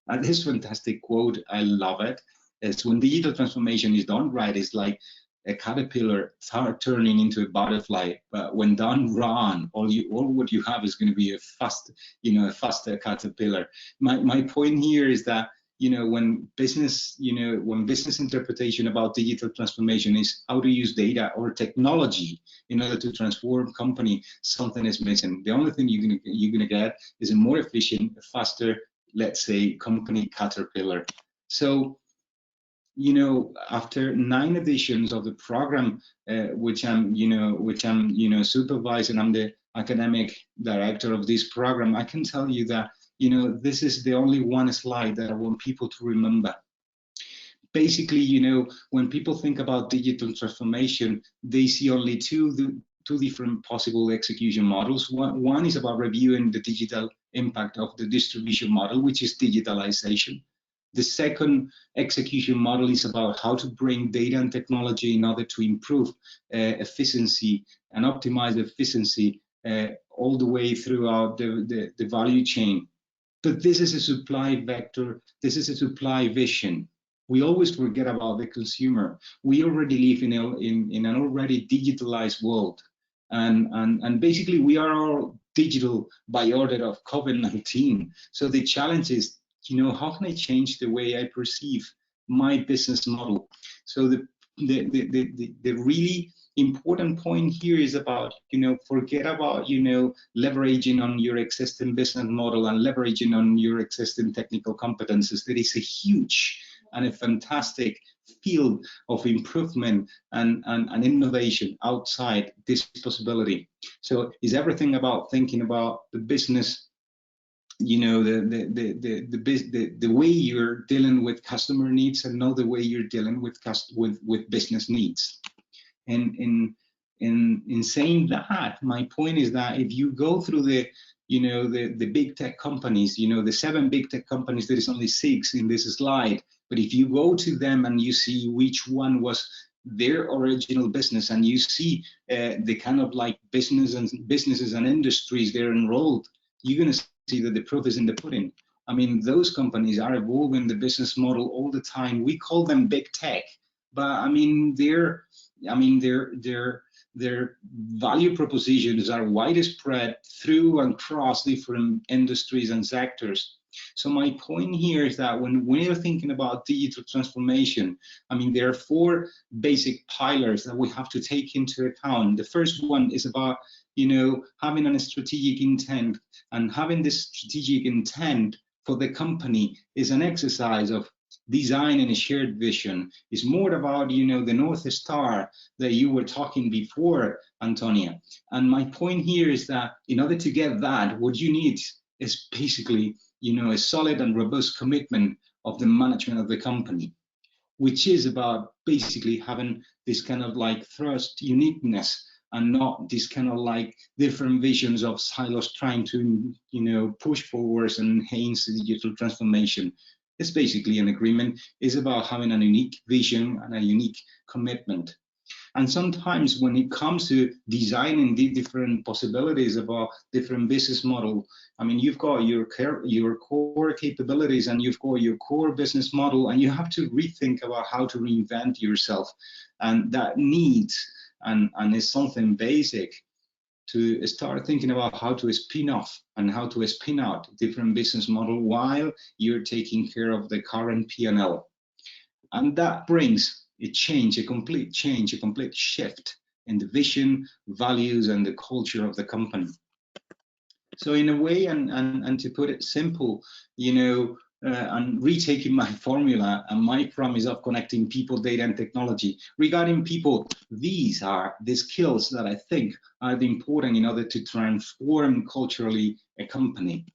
And this fantastic quote, I love it. It's when digital transformation is done right, it's like a caterpillar turning into a butterfly, but when done wrong, all what you have is going to be a faster caterpillar. My point here is that when business interpretation about digital transformation is how to use data or technology in order to transform company, something is missing. The only thing you're gonna get is a more efficient, faster, let's say, company caterpillar. So, after 9 editions of the program, which I'm supervising, I'm the academic director of this program, I can tell you that this is the only one slide that I want people to remember. Basically, when people think about digital transformation, they see only two different possible execution models. One is about reviewing the digital impact of the distribution model, which is digitalization. The second execution model is about how to bring data and technology in order to improve efficiency and optimize efficiency all the way throughout the value chain. But this is a supply vector, this is a supply vision. We always forget about the consumer. We already live in an already digitalized world. And basically we are all digital by order of COVID-19. So the challenge is, how can I change the way I perceive my business model? So the really important point here is about, forget about, leveraging on your existing business model and leveraging on your existing technical competences. There is a huge and a fantastic field of improvement and innovation outside this possibility. So is everything about thinking about the business, the way you're dealing with customer needs and not the way you're dealing with business needs. And in saying that, my point is that if you go through the big tech companies, the 7 big tech companies, there is only 6 in this slide. But if you go to them and you see which one was their original business, and you see the kind of like businesses and industries they're enrolled, you're going to see that the proof is in the pudding. I mean, those companies are evolving the business model all the time. We call them big tech, but I mean, their value propositions are widespread through and across different industries and sectors. So my point here is that when we're thinking about digital transformation, I mean, there are four basic pillars that we have to take into account. The first one is about, having a strategic intent, and having this strategic intent for the company is an exercise of designing a shared vision. It's more about, the North Star that you were talking before, Antonia. And my point here is that in order to get that, what you need is basically, a solid and robust commitment of the management of the company, which is about basically having this kind of like thrust uniqueness, and not this kind of like different visions of silos trying to, push forwards and enhance the digital transformation. It's basically an agreement. It's about having a unique vision and a unique commitment. And sometimes when it comes to designing the different possibilities of a different business model, I mean, you've got your core capabilities and you've got your core business model, and you have to rethink about how to reinvent yourself. And that needs, and it's something basic, to start thinking about how to spin off and how to spin out different business model while you're taking care of the current P&L. And that brings a complete shift in the vision, values, and the culture of the company. So in a way, and to put it simple, and retaking my formula and my promise of connecting people, data, and technology. Regarding people, these are the skills that I think are important in order to transform culturally a company.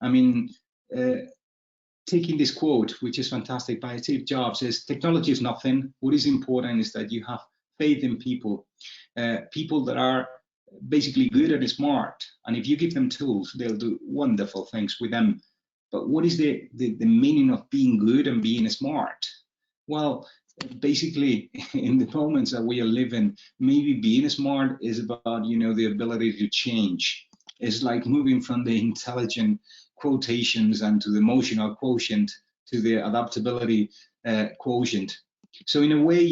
I mean, taking this quote, which is fantastic, by Steve Jobs, is technology is nothing. What is important is that you have faith in people, people that are basically good and smart. And if you give them tools, they'll do wonderful things with them. But what is the meaning of being good and being smart? Well, basically, in the moments that we are living, maybe being smart is about, the ability to change. It's like moving from the intelligent quotations and to the emotional quotient to the adaptability quotient. So in a way,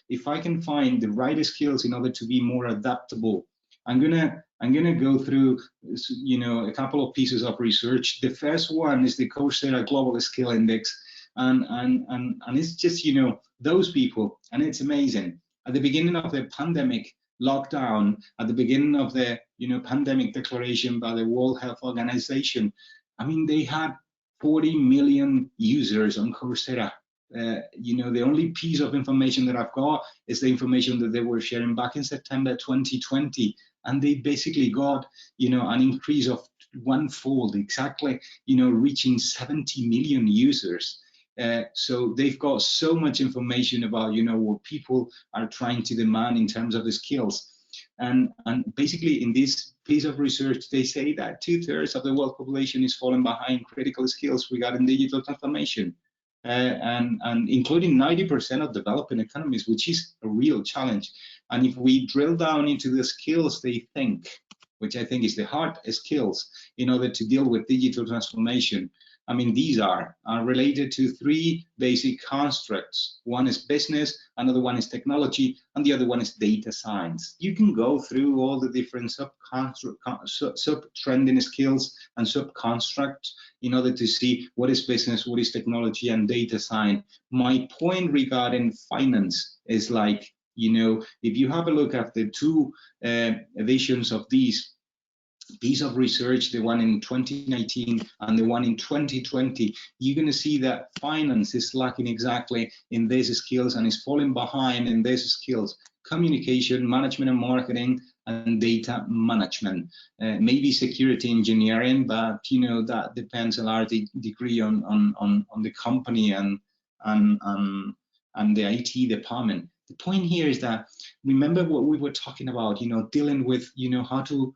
if I can find the right skills in order to be more adaptable, I'm gonna go through, a couple of pieces of research. The first one is the Coursera Global Skill Index, and it's just, those people, and it's amazing. At the beginning of the pandemic lockdown, at the beginning of the, pandemic declaration by the World Health Organization, I mean, they had 40 million users on Coursera. The only piece of information that I've got is the information that they were sharing back in September 2020. And they basically got, an increase of one-fold, exactly, reaching 70 million users. So they've got so much information about, what people are trying to demand in terms of the skills. And basically in this piece of research, they say that 2/3 of the world population is falling behind critical skills regarding digital transformation. And including 90% of developing economies, which is a real challenge. And if we drill down into the skills they think, which I think is the hard skills in order to deal with digital transformation, I mean, these are related to three basic constructs. One is business, another one is technology, and the other one is data science. You can go through all the different sub-trending skills and sub-constructs in order to see what is business, what is technology, and data science. My point regarding finance is like, if you have a look at the two editions of these piece of research, the one in 2019 and the one in 2020, you're going to see that finance is lacking exactly in these skills and is falling behind in these skills: communication, management and marketing, and data management. Maybe security engineering, but that depends a large degree on the company and the IT department. The point here is that, remember what we were talking about, dealing with how to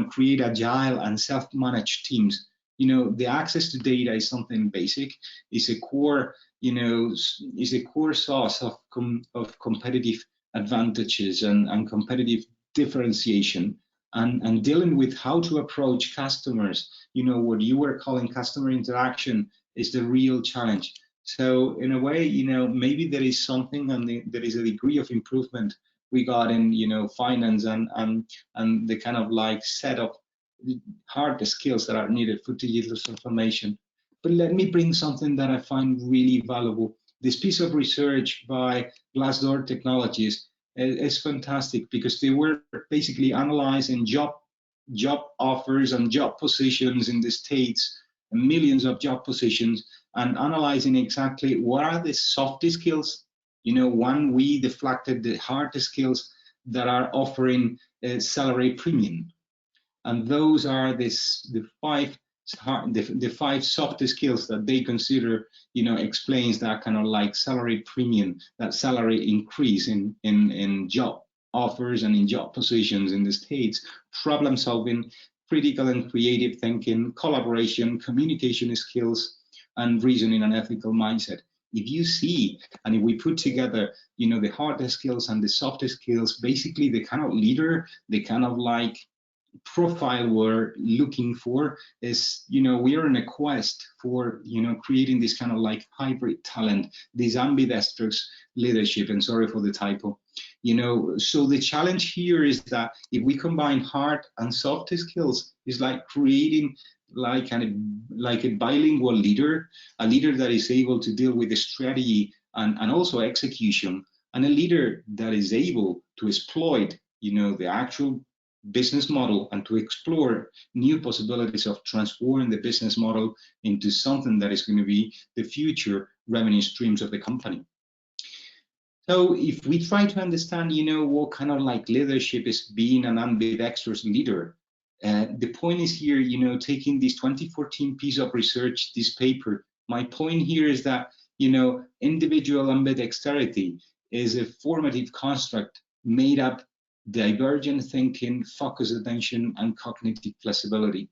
create agile and self-managed teams. You know, the access to data is something basic. It's a core, you know, is a core source of competitive advantages and competitive differentiation. And dealing with how to approach customers, you know, what you were calling customer interaction is the real challenge. So in a way, you know, maybe there is something, and there is a degree of improvement regarding, you know, finance and the kind of like set of hard skills that are needed for digital transformation. But let me bring something that I find really valuable. This piece of research by Glassdoor Technologies is fantastic, because they were basically analyzing job offers and job positions in the States, millions of job positions, and analyzing exactly what are the soft skills. You know, one, we deflected the hard skills that are offering a salary premium, and those are the five soft skills that they consider, you know, explains that kind of like salary premium, that salary increase in job offers and in job positions in the States: problem solving, critical and creative thinking, collaboration, communication skills, and reasoning and ethical mindset. If you see, and if we put together, you know, the hard skills and the soft skills, basically the kind of leader, the kind of like profile we're looking for is, you know, we are in a quest for, you know, creating this kind of like hybrid talent, this ambidextrous leadership. And sorry for the typo, you know. So the challenge here is that if we combine hard and soft skills, it's like creating like a bilingual leader, a leader that is able to deal with the strategy and also execution, and a leader that is able to exploit, you know, the actual business model and to explore new possibilities of transforming the business model into something that is going to be the future revenue streams of the company. So if we try to understand, you know, what kind of like leadership is being an ambidextrous leader, the point is here, you know, taking this 2014 piece of research, this paper, my point here is that, you know, individual ambidexterity is a formative construct made up divergent thinking, focused attention, and cognitive flexibility.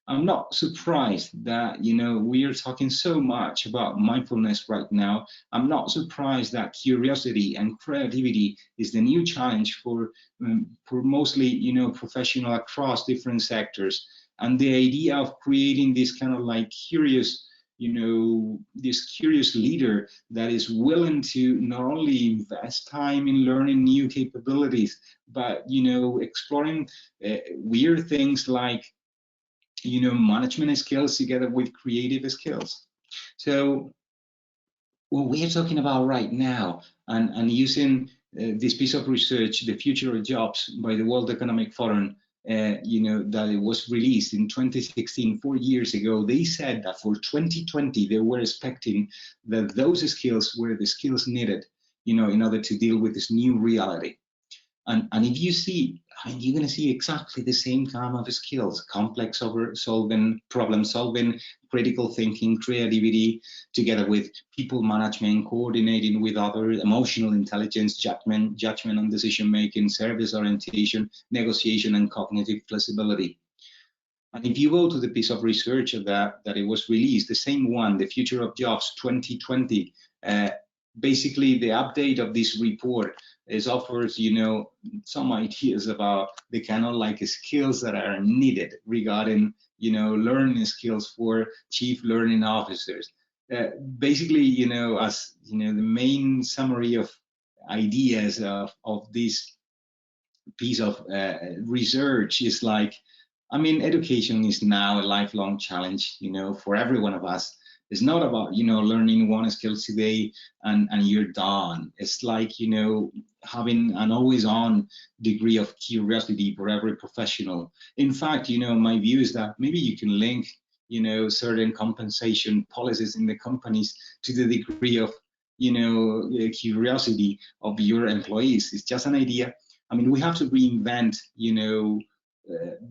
I'm not surprised that, you know, we are talking so much about mindfulness right now. I'm not surprised that curiosity and creativity is the new challenge for mostly, you know, professional across different sectors. And the idea of creating this kind of like curious, you know, this curious leader that is willing to not only invest time in learning new capabilities, but, you know, exploring weird things like, you know, management skills together with creative skills. So what we are talking about right now, and using this piece of research, The Future of Jobs by the World Economic Forum, you know, that it was released in 2016, 4 years ago, they said that for 2020, they were expecting that those skills were the skills needed, you know, in order to deal with this new reality. And if you see, I mean, you're going to see exactly the same kind of skills: complex solving, problem solving, critical thinking, creativity, together with people management, coordinating with others, emotional intelligence, judgment and decision making, service orientation, negotiation, and cognitive flexibility. And if you go to the piece of research that it was released, the same one, The Future of Jobs 2020, basically the update of this report offers, you know, some ideas about the kind of like skills that are needed regarding, you know, learning skills for chief learning officers. Basically, you know, as you know, the main summary of ideas of this piece of research is like, I mean, education is now a lifelong challenge, you know, for every one of us. It's not about, you know, learning one skill today and you're done. It's like, you know, having an always on degree of curiosity for every professional. In fact, you know, my view is that maybe you can link, you know, certain compensation policies in the companies to the degree of, you know, curiosity of your employees. It's just an idea. I mean, we have to reinvent, you know,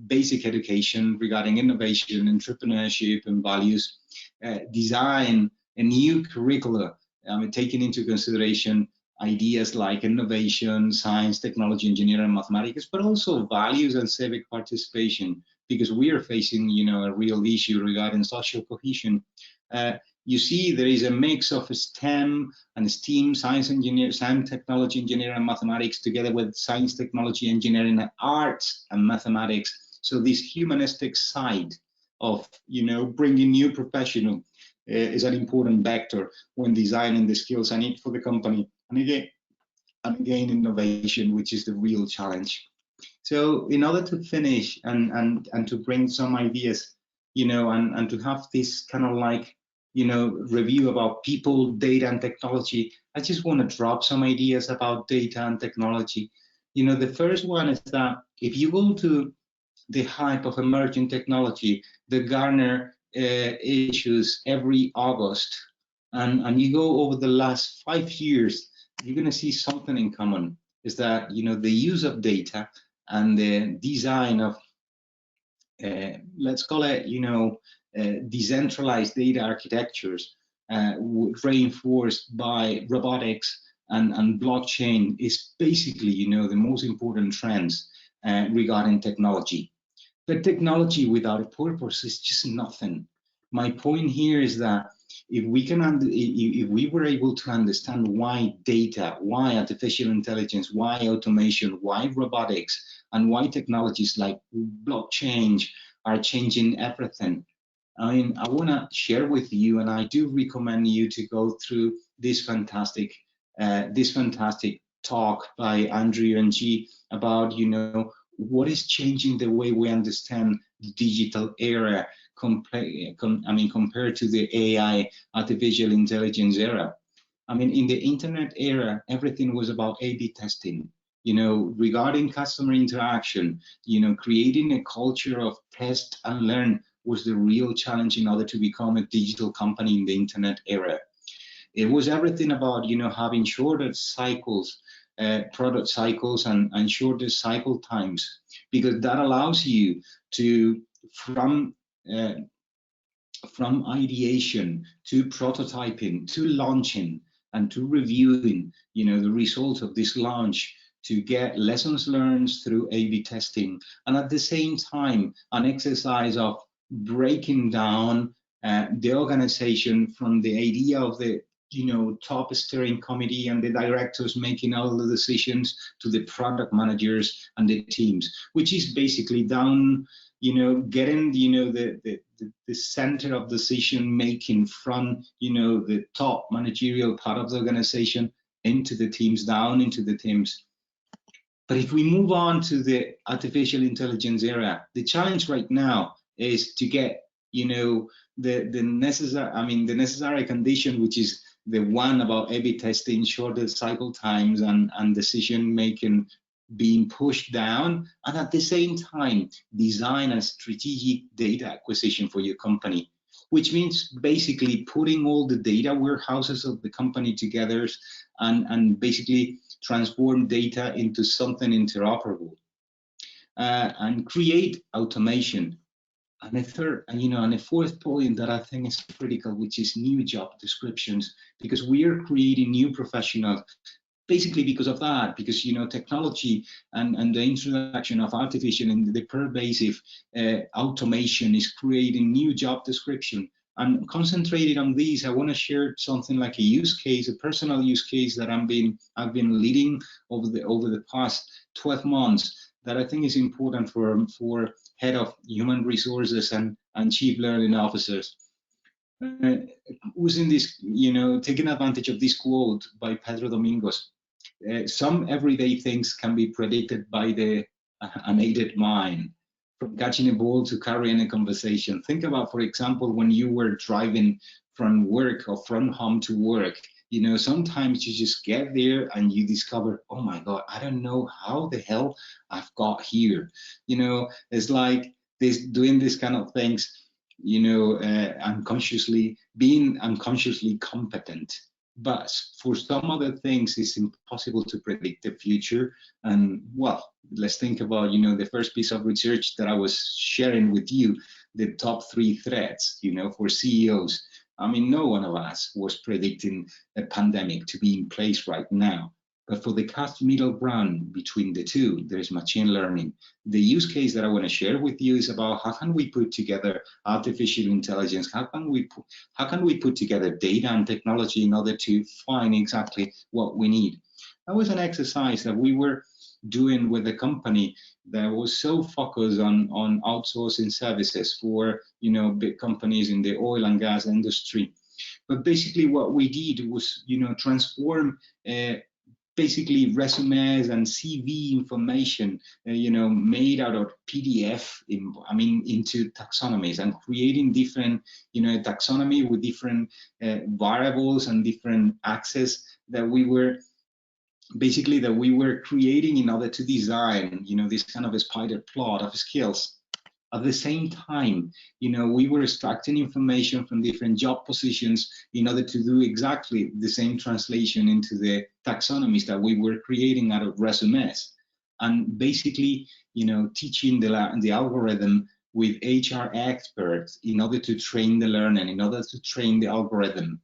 basic education regarding innovation, entrepreneurship, and values, design a new curricula, taking into consideration ideas like innovation, science, technology, engineering, and mathematics, but also values and civic participation. because we are facing, you know, a real issue regarding social cohesion. You see, there is a mix of STEM and STEAM, science, engineer, science, technology, engineering, and mathematics, together with science, technology, engineering, and arts and mathematics. So this humanistic side of, you know, bringing new professional is an important vector when designing the skills I need for the company. And again, innovation, which is the real challenge. So in order to finish and to bring some ideas, you know, and to have this kind of like, you know, review about people, data, and technology, I just want to drop some ideas about data and technology. You know, the first one is that if you go to the hype of emerging technology, the Gartner issues every August, and you go over the last 5 years, you're going to see something in common. Is that, you know, the use of data and the design of, let's call it, you know, decentralized data architectures reinforced by robotics and blockchain is basically, you know, the most important trends regarding technology. But technology without a purpose is just nothing. My point here is that if we were able to understand why data, why artificial intelligence, why automation, why robotics, and why technologies like blockchain are changing everything, I mean, I want to share with you, and I do recommend you to go through this fantastic talk by Andrew and G about, you know, what is changing the way we understand the digital era compared to the AI, artificial intelligence era. I mean, in the internet era, everything was about A/B testing, you know, regarding customer interaction, you know, creating a culture of test and learn was the real challenge in order to become a digital company in the internet era. It was everything about, you know, having shorter cycles, product cycles, and shorter cycle times, because that allows you to, from ideation to prototyping to launching and to reviewing, you know, the results of this launch, to get lessons learned through A/B testing, and at the same time an exercise of breaking down the organization from the idea of the, you know, top steering committee and the directors making all the decisions to the product managers and the teams, which is basically down, you know, getting, you know, the center of decision making from, you know, the top managerial part of the organization into the teams, down into the teams. But if we move on to the artificial intelligence era, the challenge right now is to get, you know, the necessary condition, which is the one about A/B testing, shorter cycle times, and decision making being pushed down, and at the same time design a strategic data acquisition for your company, which means basically putting all the data warehouses of the company together and basically transform data into something interoperable, and create automation. And a fourth point that I think is critical, which is new job descriptions, because we are creating new professionals basically because of that, because, you know, technology and the introduction of artificial and the pervasive automation is creating new job description. And concentrated on these, I want to share something like a use case, a personal use case that I've been leading over the past 12 months that I think is important for head of human resources and chief learning officers. Using this, you know, taking advantage of this quote by Pedro Domingos. Some everyday things can be predicted by the unaided mind, from catching a ball to carrying a conversation. Think about, for example, when you were driving from work or from home to work, you know, sometimes you just get there and you discover, oh my God, I don't know how the hell I've got here. You know, it's like doing this kind of things, you know, being unconsciously competent. But for some other things, it's impossible to predict the future. And well, let's think about, you know, the first piece of research that I was sharing with you, the top 3 threats, you know, for CEOs. I mean, no one of us was predicting a pandemic to be in place right now. But for the middle ground between the two, there is machine learning. The use case that I want to share with you is about how can we put together artificial intelligence? How can we put together data and technology in order to find exactly what we need? That was an exercise that we were doing with a company that was so focused on outsourcing services for big companies in the oil and gas industry. But basically, what we did was transform basically resumes and CV information, made out of PDF, into taxonomies, and creating different, taxonomy with different variables and different access that we were creating in order to design, this kind of a spider plot of skills. At the same time, we were extracting information from different job positions in order to do exactly the same translation into the taxonomies that we were creating out of resumes. And basically, teaching the algorithm with HR experts in order to train the learner, in order to train the algorithm.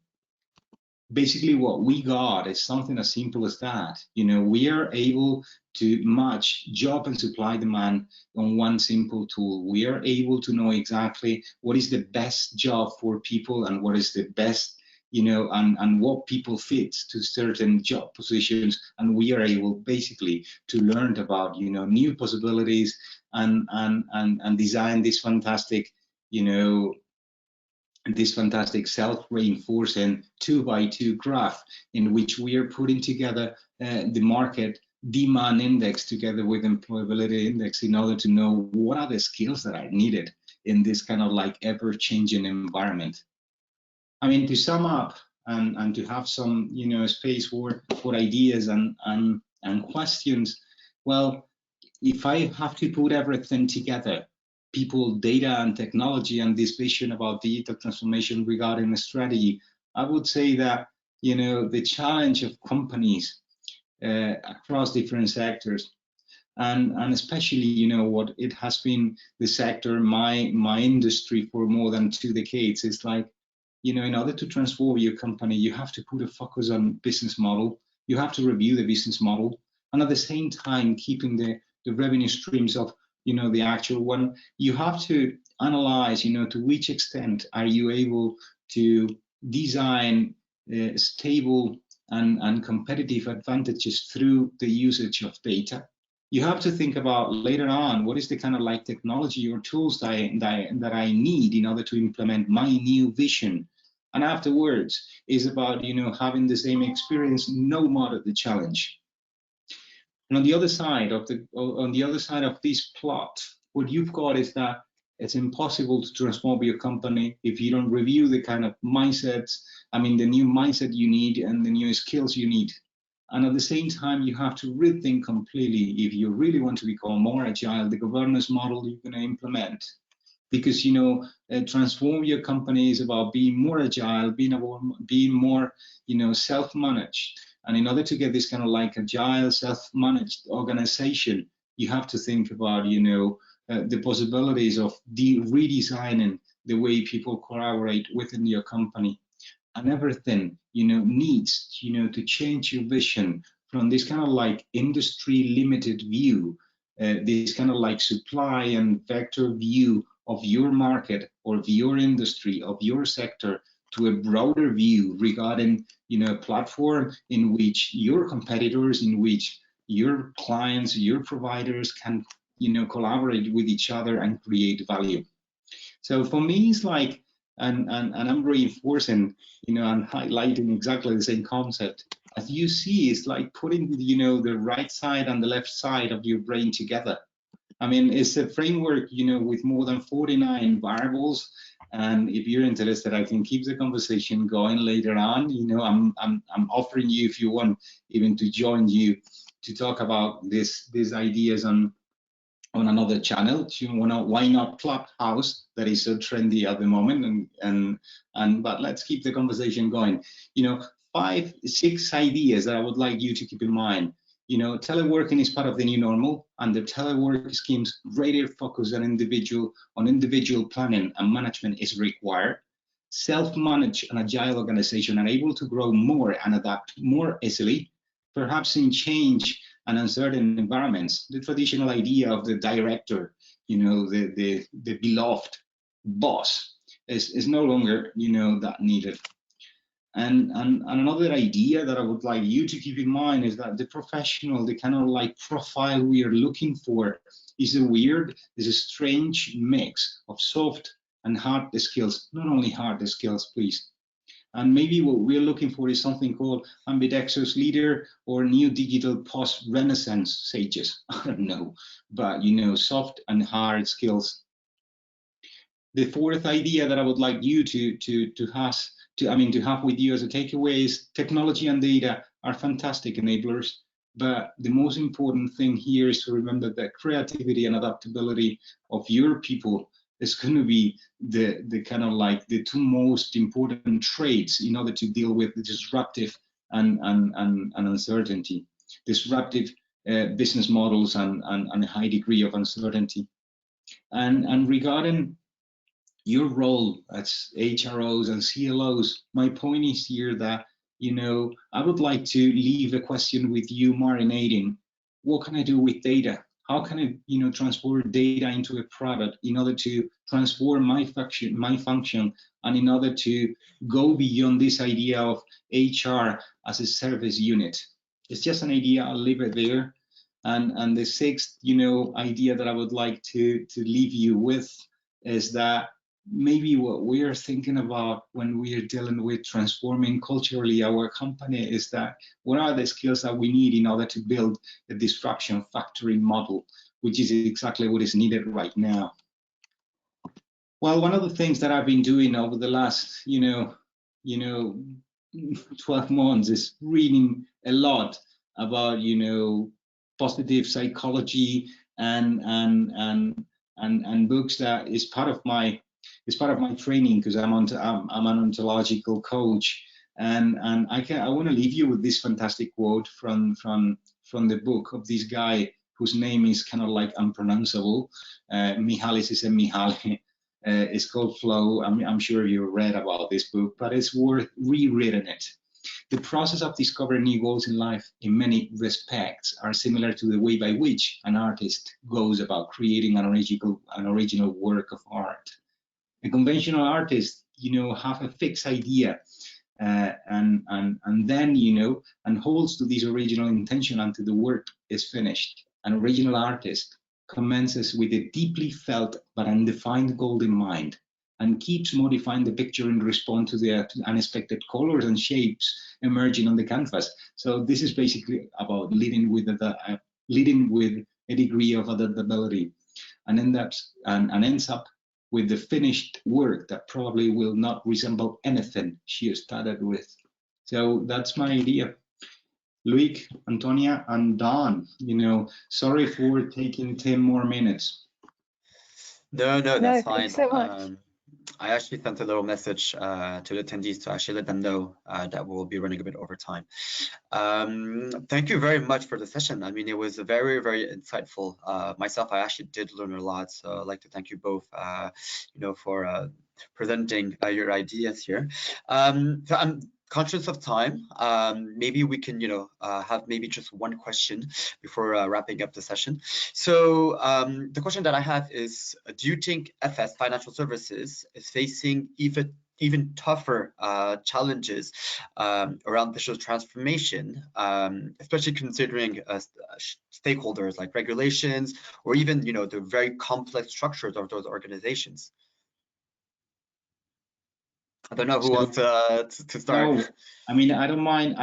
Basically, what we got is something as simple as that. We are able to match job and supply demand on one simple tool. We are able to know exactly what is the best job for people and what is the best, and what people fit to certain job positions. And we are able basically to learn about, new possibilities and design this fantastic, this fantastic self-reinforcing 2x2 graph in which we are putting together the market demand index together with employability index in order to know what are the skills that are needed in this kind of like ever-changing environment. I mean, to sum up and to have some space for ideas and questions, well, if I have to put everything together, people, data, and technology, and this vision about digital transformation regarding a strategy, I would say that the challenge of companies across different sectors, and especially what it has been the sector, my industry for more than 2 decades, is like in order to transform your company, you have to put a focus on business model. You have to review the business model, and at the same time keeping the revenue streams of the actual one. You have to analyze to which extent are you able to design stable and competitive advantages through the usage of data. You have to think about later on what is the kind of like technology or tools that I need in order to implement my new vision. And afterwards is about having the same experience no matter the challenge. And on the other side of this plot, what you've got is that it's impossible to transform your company if you don't review the kind of mindsets, the new mindset you need and the new skills you need. And at the same time, you have to rethink completely if you really want to become more agile, the governance model you're going to implement. Because transform your company is about being more agile, being more self-managed. And in order to get this kind of like agile, self-managed organization, you have to think about the possibilities of redesigning the way people collaborate within your company. And everything needs to change your vision from this kind of like industry limited view, this kind of like supply and vector view of your market or of your industry, of your sector, to a broader view regarding a platform in which your competitors, in which your clients, your providers can collaborate with each other and create value. So for me, it's like, and I'm reinforcing and highlighting exactly the same concept. As you see, it's like putting the right side and the left side of your brain together. It's a framework with more than 49 variables. And if you're interested, I can keep the conversation going later on. I'm offering you, if you want, even to join you to talk about these ideas on another channel. Why not Clubhouse, that is so trendy at the moment, but let's keep the conversation going. 5, 6 ideas that I would like you to keep in mind. Teleworking is part of the new normal, and the telework scheme's greater focus on individual planning and management is required. Self-managed and agile organizations are able to grow more and adapt more easily. perhaps in change and uncertain environments. The traditional idea of the director, the beloved boss is no longer, that needed. And another idea that I would like you to keep in mind is that the professional, the kind of like profile we are looking for is a strange mix of soft and hard skills, not only hard skills, please. And maybe what we're looking for is something called ambidextrous leader or new digital post-Renaissance sages. I don't know, but soft and hard skills. The fourth idea that I would like you to have with you as a takeaway is technology and data are fantastic enablers, but the most important thing here is to remember that creativity and adaptability of your people is going to be the kind of like the two most important traits in order to deal with the disruptive and uncertainty, disruptive business models and a high degree of uncertainty. And regarding your role as HROs and CLOs, my point is here that, I would like to leave a question with you marinating. What can I do with data? How can I, transform data into a product in order to transform my function, and in order to go beyond this idea of HR as a service unit? It's just an idea. I'll leave it there. And the sixth, idea that I would like to leave you with is that maybe what we are thinking about when we are dealing with transforming culturally our company is that what are the skills that we need in order to build a disruption factory model, which is exactly what is needed right now. Well, one of the things that I've been doing over the last 12 months is reading a lot about positive psychology and books that is part of my training, because I'm an ontological coach, and I want to leave you with this fantastic quote from the book of this guy whose name is kind of like unpronounceable, Mihaly Csikszentmihalyi. It's called Flow. I'm sure you read about this book, but it's worth rereading it. The process of discovering new goals in life, in many respects, are similar to the way by which an artist goes about creating an original work of art. A conventional artist, have a fixed idea, and then and holds to this original intention until the work is finished. An original artist commences with a deeply felt but undefined goal in mind, and keeps modifying the picture in response to the unexpected colors and shapes emerging on the canvas. So this is basically about leading with a degree of adaptability, and ends up with the finished work that probably will not resemble anything she started with. So that's my idea. Luik, Antonia, and Don, sorry for taking 10 more minutes. No, that's fine. Thanks so much. I actually sent a little message to the attendees to actually let them know that we'll be running a bit over time. Thank you very much for the session. I mean, it was very, very insightful. Myself, I actually did learn a lot. So I'd like to thank you both, for presenting your ideas here. So I'm conscious of time. Maybe we can, have maybe just one question before wrapping up the session. So the question that I have is, do you think FS, financial services, is facing even tougher challenges around digital transformation, especially considering stakeholders like regulations or even, the very complex structures of those organizations? I don't know who wants to start. No, I mean, I don't mind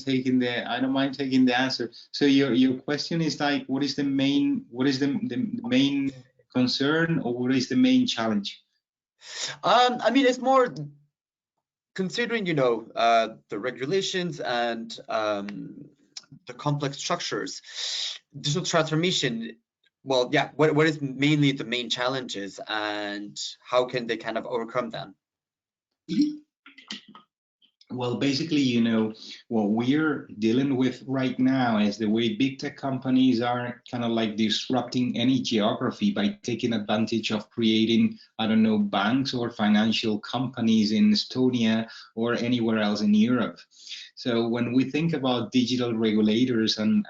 taking the answer. So your question is like, what is the main concern, or what is the main challenge? I mean, it's more considering, the regulations and the complex structures. Digital transformation, well, yeah, what is mainly the main challenges, and how can they kind of overcome them? Well, basically, you know, what we're dealing with right now is the way big tech companies are kind of like disrupting any geography by taking advantage of creating, I don't know, banks or financial companies in Estonia or anywhere else in Europe. So when we think about digital regulators and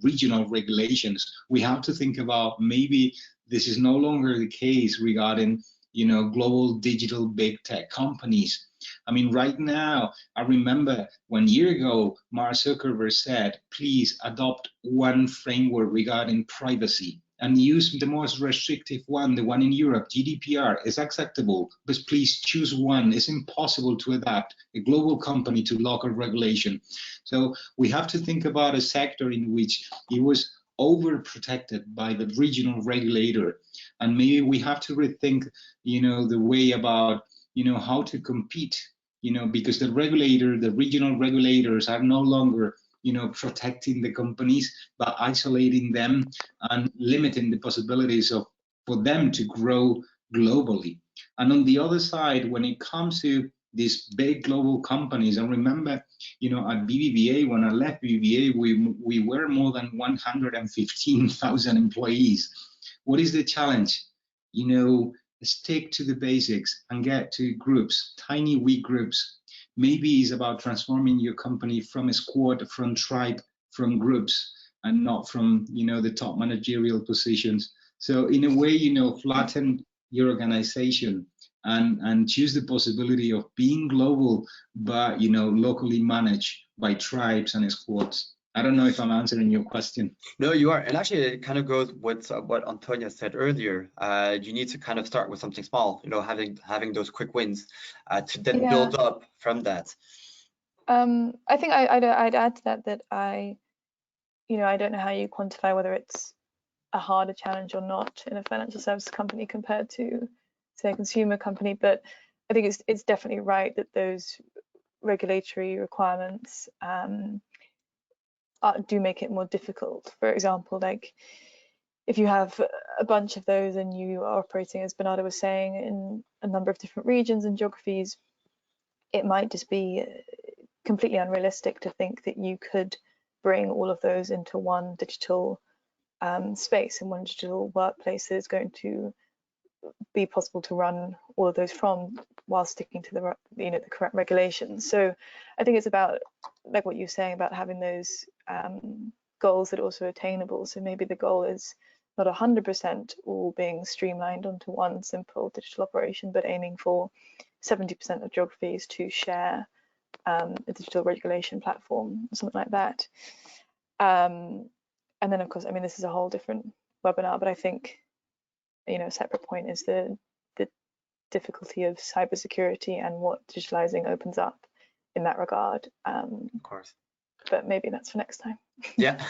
regional regulations, we have to think about maybe this is no longer the case regarding, you know, global digital big tech companies. I mean, right now, I remember 1 year ago, Mark Zuckerberg said, please adopt one framework regarding privacy and use the most restrictive one, the one in Europe. GDPR is acceptable, but please choose one. It's impossible to adapt a global company to local regulation. So we have to think about a sector in which it was overprotected by the regional regulator. And maybe we have to rethink, you know, the way about, you know, how to compete, you know, because the regional regulators are no longer, you know, protecting the companies, but isolating them and limiting the possibilities of for them to grow globally. And on the other side, when it comes to these big global companies, I remember, you know, at BBVA, when I left BBVA, we were more than 115,000 employees. What is the challenge? You know, stick to the basics and get to groups, tiny weak groups. Maybe it's about transforming your company from a squad, from tribe, from groups, and not from, you know, the top managerial positions. So in a way, you know, flatten your organization and choose the possibility of being global, but, you know, locally managed by tribes and squads. I don't know if I'm answering your question. No, you are. And actually, it kind of goes with what Antonia said earlier. You need to kind of start with something small, you know, having those quick wins to then build up from that. I think I'd add to that I don't know how you quantify whether it's a harder challenge or not in a financial services company compared to, say, a consumer company, but I think it's definitely right that those regulatory requirements do make it more difficult. For example, like if you have a bunch of those and you are operating, as Bernardo was saying, in a number of different regions and geographies, it might just be completely unrealistic to think that you could bring all of those into one digital space and one digital workplace that is going to be possible to run all of those from while sticking to the the correct regulations. So I think it's about, like what you're saying, about having those goals that are also attainable. So maybe the goal is not 100% all being streamlined onto one simple digital operation, but aiming for 70% of geographies to share a digital regulation platform, something like that. And then, of course, I mean, this is a whole different webinar, but I think, a separate point is the difficulty of cybersecurity and what digitalizing opens up in that regard. Of course. But maybe that's for next time. Yeah.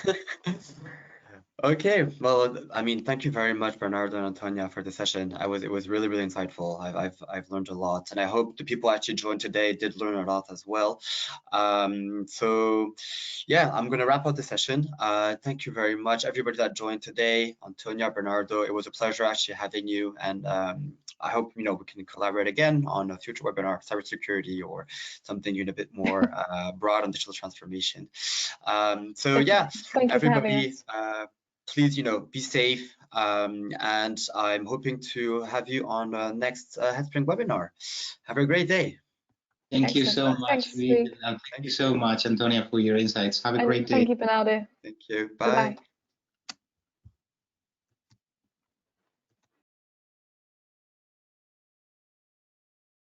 Okay, well, I mean, thank you very much, Bernardo and Antonia, for the session. It was really, really insightful. I've learned a lot, and I hope the people actually joined today did learn a lot as well. So yeah, I'm gonna wrap up the session. Thank you very much, everybody that joined today. Antonia, Bernardo, it was a pleasure actually having you, and I hope we can collaborate again on a future webinar, cybersecurity, or something a bit more broad on digital transformation. So yeah, everybody. Please, be safe, and I'm hoping to have you on next Headspring webinar. Have a great day. Thank you so much, Reid, and thank you so much, Antonia, for your insights. Have a great day. Thank you, Bernardo. Thank you. Bye.